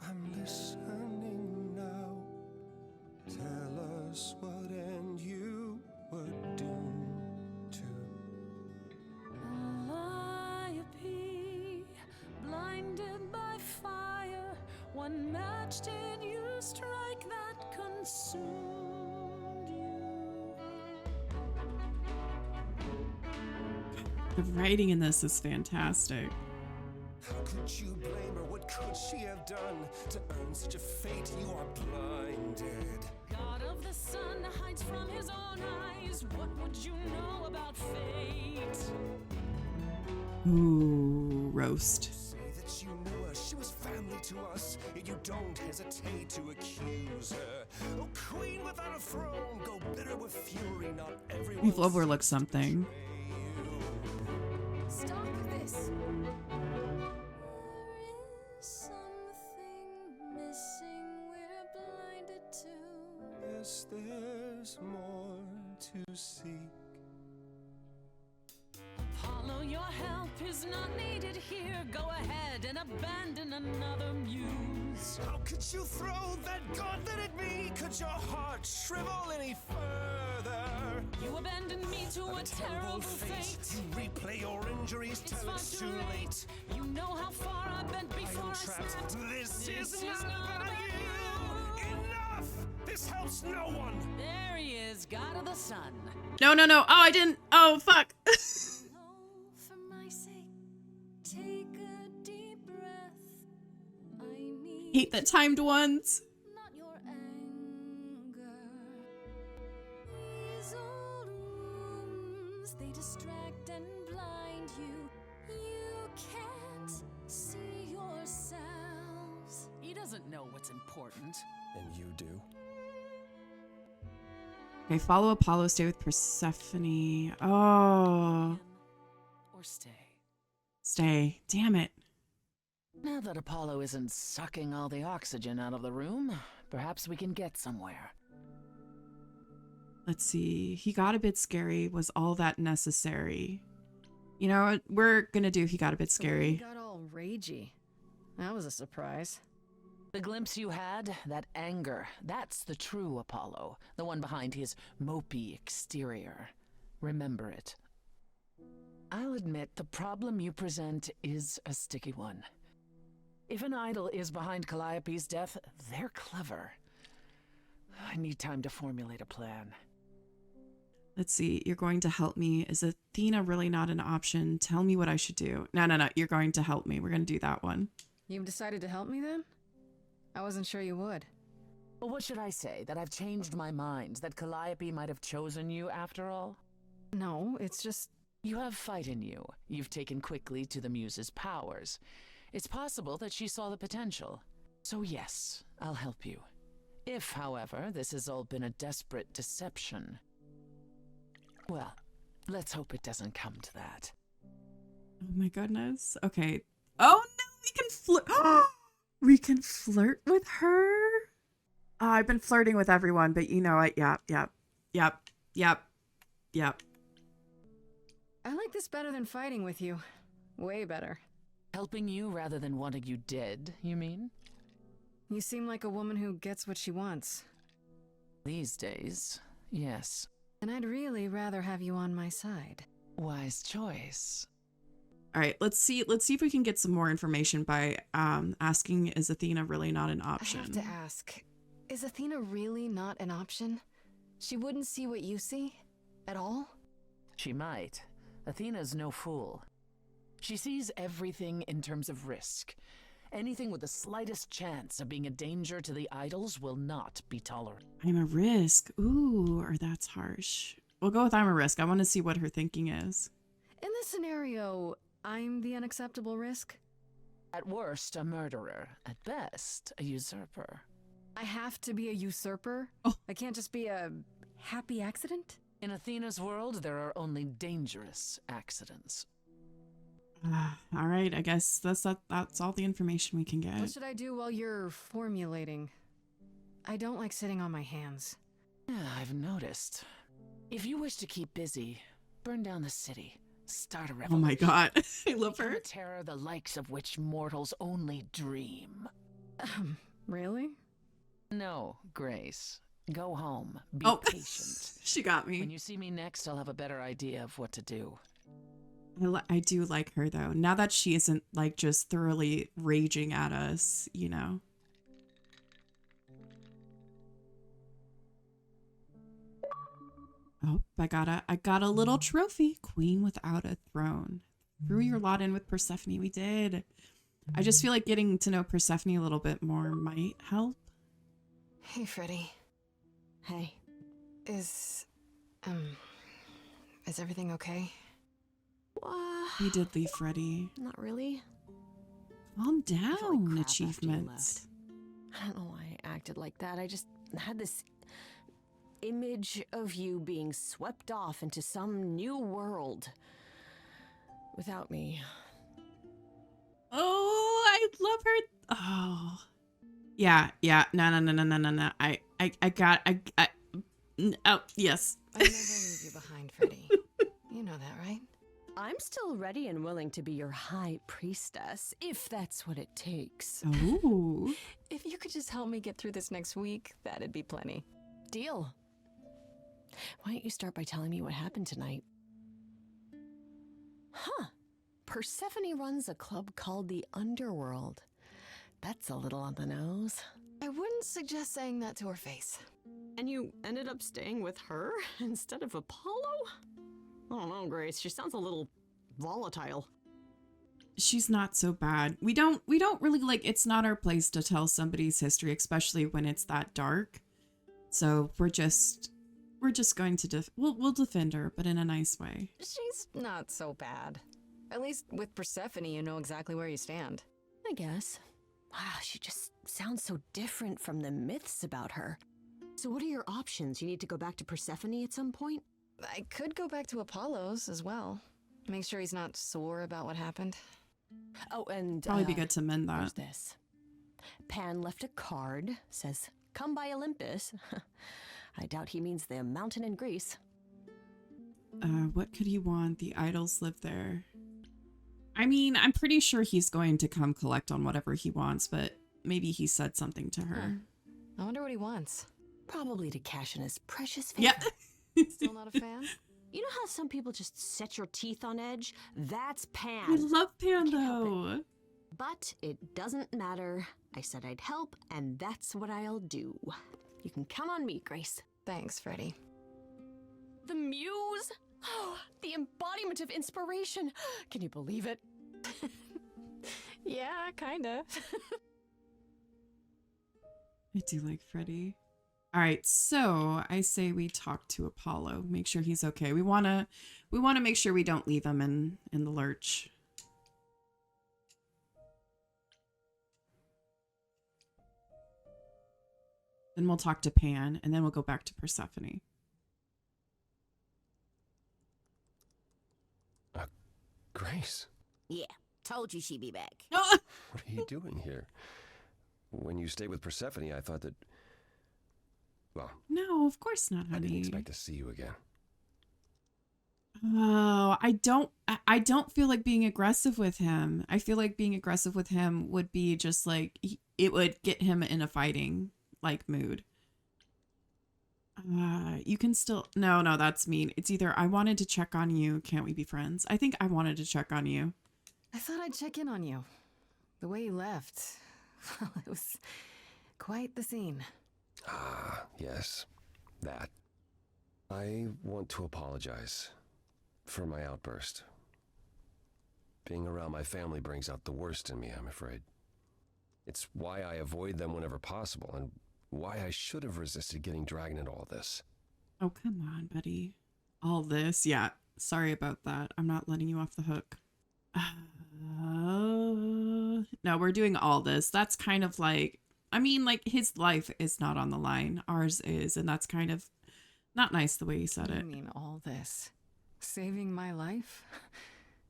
I'm listening now. Tell us what end you were doomed to. Calliope, blinded by fire, one match did you strike that consumed you. The writing in this is fantastic. How could you blame her? What could she have done to earn such a fate? You are blinded. God of the sun hides from his own eyes. What would you know about fate? Ooh, roast. Say that you knew her, she was family to us, yet you don't hesitate to accuse her. Oh, queen without a throne, go bitter with fury, not everyone. We've overlooked something. to seek. Apollo, your help is not needed here. Go ahead and abandon another muse. How could you throw that gauntlet at me? Could your heart shrivel any further? You abandoned me to a terrible fate. You replay your injuries It's till far it's too late. You know how far I've been before I snapped. This is not about you. Enough! This helps no one. There he is, God of the Sun. No, no, no. Oh, I didn't. Oh, fuck. For my sake, take a deep breath. I need Hate the timed ones. not your anger. These old wounds, they distract and blind you. You can't see yourselves. He doesn't know what's important. And you do? Okay, follow Apollo, stay with Persephone. Oh. Or stay. Stay. Damn it. Now that Apollo isn't sucking all the oxygen out of the room, perhaps we can get somewhere. Let's see. He got a bit scary. Was all that necessary? You know what? We're gonna do he got a bit He scary. got all ragey. That was a surprise. The glimpse you had, that anger, that's the true Apollo, the one behind his mopey exterior. Remember it. I'll admit the problem you present is a sticky one. If an idol is behind Calliope's death, they're clever. I need time to formulate a plan. Let's see. You're going to help me. Is Athena really not an option? Tell me what I should do. No, no, no. You're going to help me. We're going to do that one. You've decided to help me then? I wasn't sure you would. Well, what should I say? That I've changed my mind? That Calliope might have chosen you after all? No, it's just... You have fight in you. You've taken quickly to the Muse's powers. It's possible that she saw the potential. So yes, I'll help you. If, however, this has all been a desperate deception, well, let's hope it doesn't come to that. Oh my goodness. Okay. Oh no, we can flirt. We can flirt with her? I've been flirting with everyone, but you know what? Yep. I like this better than fighting with you. Way better. Helping you rather than wanting you dead, you mean? You seem like a woman who gets what she wants. These days, yes. And I'd really rather have you on my side. Wise choice. All right, let's see if we can get some more information by asking, is Athena really not an option? I have to ask, is Athena really not an option? She wouldn't see what you see? At all? She might. Athena's no fool. She sees everything in terms of risk. Anything with the slightest chance of being a danger to the idols will not be tolerated. I'm a risk. Ooh, or that's harsh. We'll go with I'm a risk. I want to see what her thinking is. In this scenario, I'm the unacceptable risk? At worst, a murderer. At best, a usurper. I have to be a usurper? Oh. I can't just be a happy accident? In Athena's world, there are only dangerous accidents. All right, I guess that's all the information we can get. What should I do while you're formulating? I don't like sitting on my hands. Yeah, I've noticed. If you wish to keep busy, burn down the city. Start a Oh revolution. my god, I love Become her. a terror the likes of which mortals only dream. Really? No, Grace. Go home. Be patient. She got me. When you see me next, I'll have a better idea of what to do. I do like her though. Now that she isn't like just thoroughly raging at us, you know. Oh, I got a little trophy. Queen without a throne. Threw your lot in with Persephone. We did. I just feel like getting to know Persephone a little bit more might help. Hey, Freddie. Hey. Is everything okay? We did leave Freddie. Not really. Calm I felt like down, crap after you achievements. left. I don't know why I acted like that. I just had this image of you being swept off into some new world without me. Oh, I love her. Oh. Yeah. No. Oh, yes. I never leave you behind, Freddy. You know that, right? I'm still ready and willing to be your high priestess, if that's what it takes. Oh. If you could just help me get through this next week, that'd be plenty. Deal. Why don't you start by telling me what happened tonight? Huh. Persephone runs a club called the Underworld. That's a little on the nose. I wouldn't suggest saying that to her face. And you ended up staying with her instead of Apollo? I don't know, Grace. She sounds a little volatile. She's not so bad. We don't really like, it's not our place to tell somebody's history, especially when it's that dark. So we're just going to we'll defend her, but in a nice way. She's not so bad. At least with Persephone, you know exactly where you stand. I guess. Wow, she just sounds so different from the myths about her. So what are your options? You need to go back to Persephone at some point? I could go back to Apollo's as well. Make sure he's not sore about what happened. Oh, and Probably be good to mend that. Where's this? Pan left a card. Says, come by Olympus. I doubt he means the mountain in Greece. What could he want? The idols live there. I mean, I'm pretty sure he's going to come collect on whatever he wants, but maybe he said something to her. I wonder what he wants. Probably to cash in his precious favor. Yeah. Still not a fan? You know how some people just set your teeth on edge? That's Pan. I love Pan, though. But it doesn't matter. I said I'd help, and that's what I'll do. You can count on me, Grace. Thanks, Freddy. The muse? Oh, the embodiment of inspiration. Can you believe it? Yeah, kinda. I do like Freddy. All right, so I say we talk to Apollo, make sure he's okay. We wanna make sure we don't leave him in the lurch. Then we'll talk to Pan, and then we'll go back to Persephone. Grace, Yeah, told you she'd be back. what are you doing here? When you stayed with Persephone, I thought that... Well, No, of course not, honey. I didn't expect to see you again. Oh, I don't feel like being aggressive with him. I feel like being aggressive with him would be just like, it would get him in a fighting like mood. You can still, no, that's mean. It's either I wanted to check on you, can't we be friends? I think I wanted to check on you. I thought I'd check in on you. The way you left, well, it was quite the scene. Ah, yes, that. I want to apologize for my outburst. Being around my family brings out the worst in me, I'm afraid. It's why I avoid them whenever possible, and why I should have resisted getting dragged into all this. Oh, come on, buddy. All this, yeah. Sorry about that. I'm not letting you off the hook. No, we're doing all this. That's kind of like, I mean, like, his life is not on the line. Ours is, and that's kind of not nice the way you said it. You mean all this? Saving my life?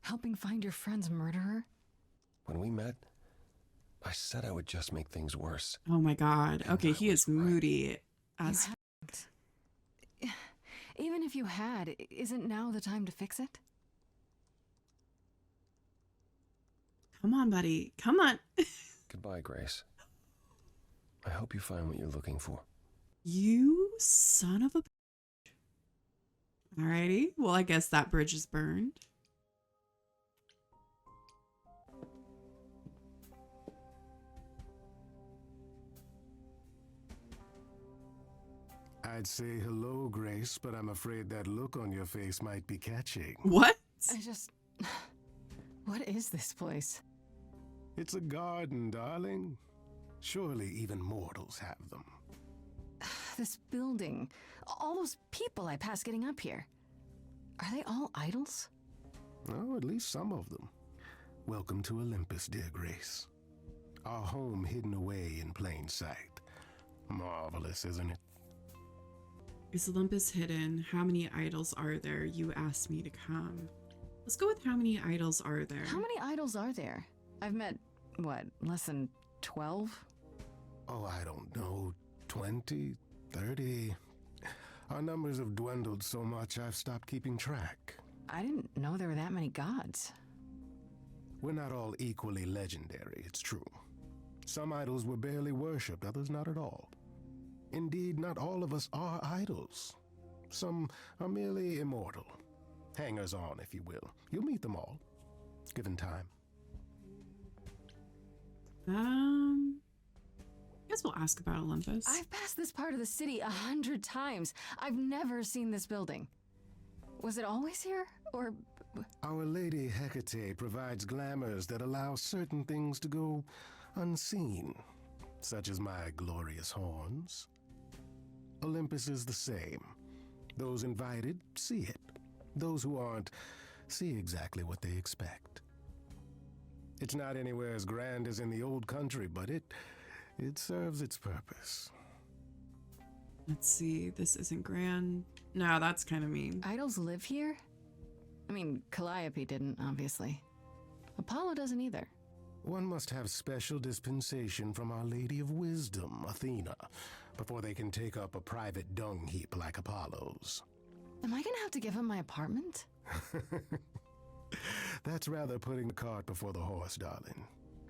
Helping find your friend's murderer? When we met, I said I would just make things worse. Oh my god. Okay, he is moody as... Even if you had, isn't now the time to fix it? Come on, buddy. Come on. Goodbye, Grace. I hope you find what you're looking for. You son of a... Alrighty. Well, I guess that bridge is burned. I'd say hello, Grace, but I'm afraid that look on your face might be catching. What? What is this place? It's a garden, darling. Surely even mortals have them. This building, all those people I pass getting up here. Are they all idols? Oh, at least some of them. Welcome to Olympus, dear Grace. Our home hidden away in plain sight. Marvelous, isn't it? Is Olympus hidden? How many idols are there? You asked me to come. Let's go with how many idols are there. How many idols are there? I've met, what, less than 12? Oh, I don't know. 20, 30. Our numbers have dwindled so much I've stopped keeping track. I didn't know there were that many gods. We're not all equally legendary, it's true. Some idols were barely worshipped, others not at all. Indeed, not all of us are idols. Some are merely immortal. Hangers-on, if you will. You'll meet them all, given time. I guess we'll ask about Olympus. I've passed this part of the city 100 times. I've never seen this building. Was it always here, or...? Our Lady Hecate provides glamours that allow certain things to go unseen, such as my glorious horns. Olympus is the same. Those invited see it. Those who aren't see exactly what they expect. It's not anywhere as grand as in the old country, but it serves its purpose. Let's see, this isn't grand. No, that's kind of mean. Idols live here? I mean, Calliope didn't, obviously. Apollo doesn't either. One must have special dispensation from Our Lady of Wisdom, Athena, before they can take up a private dung heap like Apollo's. Am I gonna have to give him my apartment? That's rather putting the cart before the horse, darling.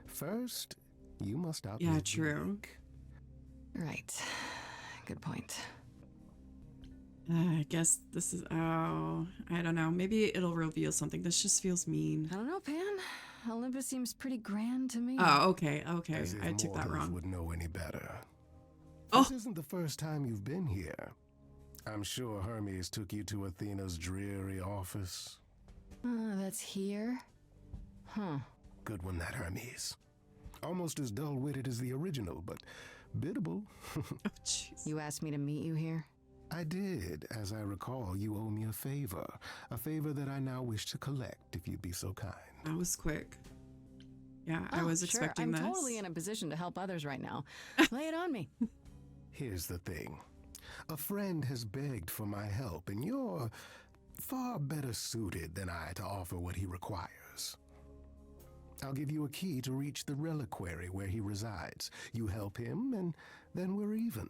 First, you must outlive Yeah, true. Right. Good point. I guess this is... Oh, I don't know. Maybe it'll reveal something. This just feels mean. I don't know, Pan. Olympus seems pretty grand to me. Oh, okay. As if I took that mortals wrong. would know any better. Oh. This isn't the first time you've been here. I'm sure Hermes took you to Athena's dreary office. That's here? Huh. Good one, that Hermes. Almost as dull-witted as the original, but biddable. Oh, jeez. You asked me to meet you here? I did. As I recall, you owe me a favor that I now wish to collect, if you'd be so kind. That was quick. Yeah, I was sure. expecting this. I'm totally in a position to help others right now. Lay it on me. Here's the thing. A friend has begged for my help, and you're far better suited than I to offer what he requires. I'll give you a key to reach the reliquary where he resides. You help him, and then we're even.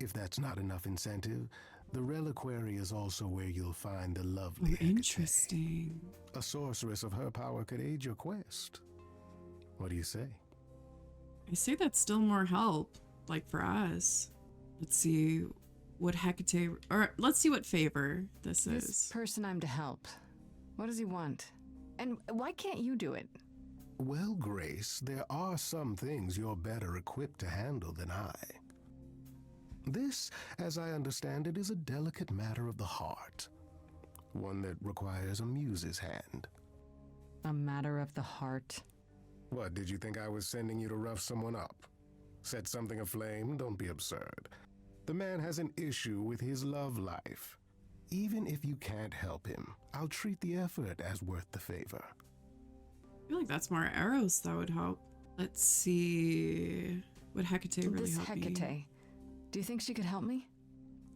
If that's not enough incentive, the reliquary is also where you'll find the lovely Hecate. Interesting. A sorceress of her power could aid your quest. What do you say? I say that's still more help, like for us. Let's see what Hecate, or let's see what favor this is. This person I'm to help. What does he want? And why can't you do it? Well, Grace, there are some things you're better equipped to handle than I. This, as I understand it, is a delicate matter of the heart. One that requires a muse's hand. A matter of the heart? What, did you think I was sending you to rough someone up? Set something aflame? Don't be absurd. The man has an issue with his love life. Even if you can't help him, I'll treat the effort as worth the favor. I feel like that's more arrows that would help. Let's see. Would Hecate really This help Hecate, me? do you think she could help me?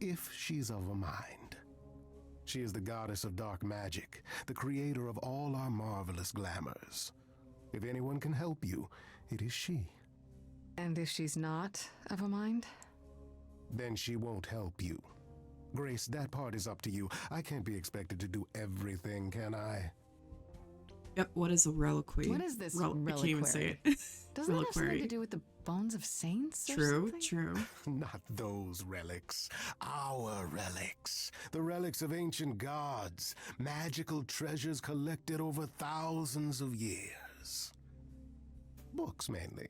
If she's of a mind. She is the goddess of dark magic, the creator of all our marvelous glamours. If anyone can help you, it is she. And if she's not of a mind? Then she won't help you. Grace, that part is up to you. I can't be expected to do everything, can I? Yep, what is a reliquary? What is this I can't even say it. Doesn't it have something to do with the bones of saints or True, something? true. Not those relics. Our relics. The relics of ancient gods. Magical treasures collected over thousands of years. Books, mainly.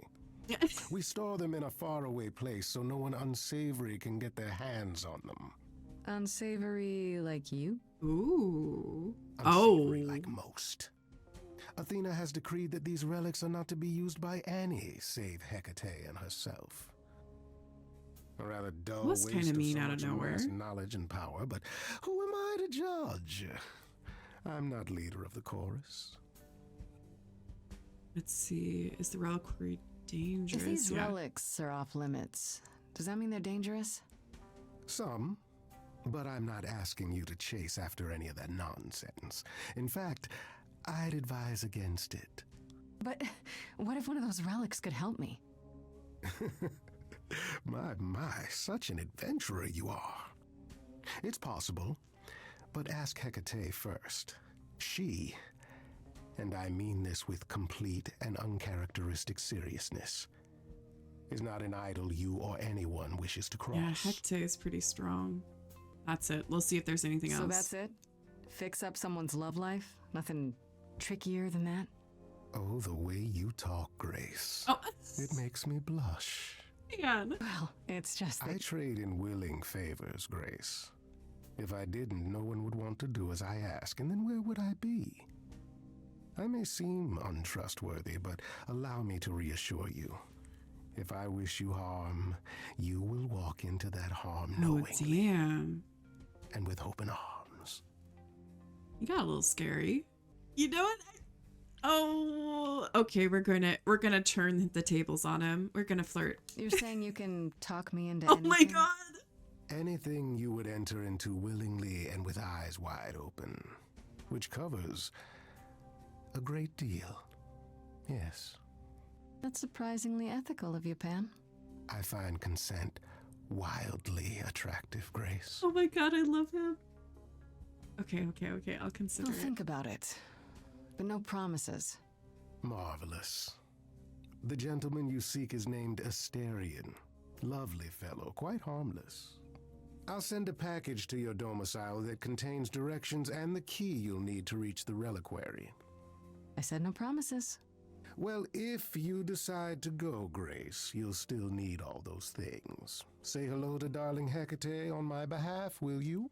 We store them in a faraway place so no one unsavory can get their hands on them. Unsavory like you? Ooh. Unsavory like most. Athena has decreed that these relics are not to be used by any save Hecate and herself. A rather dull Was waste kinda of mean so out of much nowhere. immense knowledge and power, but who am I to judge? I'm not leader of the chorus. Let's see. Is the reliquary dangerous? If these Yeah. relics are off limits, does that mean they're dangerous? Some, but I'm not asking you to chase after any of that nonsense. In fact, I'd advise against it. But what if one of those relics could help me? My, such an adventurer you are. It's possible, but ask Hecate first. She, and I mean this with complete and uncharacteristic seriousness, is not an idol you or anyone wishes to cross. Yeah, Hecate is pretty strong. That's it. We'll see if there's anything else. So that's it? Fix up someone's love life? Nothing trickier than that? Oh, the way you talk, Grace. Oh. It makes me blush. Man. Well, it's just that... I trade in willing favors, Grace. If I didn't, no one would want to do as I ask, and then where would I be? I may seem untrustworthy, but allow me to reassure you. If I wish you harm, you will walk into that harm knowingly. Oh, damn. And with open arms. You got a little scary. You know what? Oh, okay. We're gonna turn the tables on him. We're gonna flirt. You're saying you can talk me into anything? My God. Anything you would enter into willingly and with eyes wide open, which covers a great deal. Yes. That's surprisingly ethical of you, Pan. I find consent wildly attractive, Grace. Oh my God, I love him. Okay. I'll consider I'll think about it. But no promises. Marvelous. The gentleman you seek is named Asterion. Lovely fellow, quite harmless. I'll send a package to your domicile that contains directions and the key you'll need to reach the reliquary. I said no promises. Well, if you decide to go, Grace, you'll still need all those things. Say hello to darling Hecate on my behalf, will you?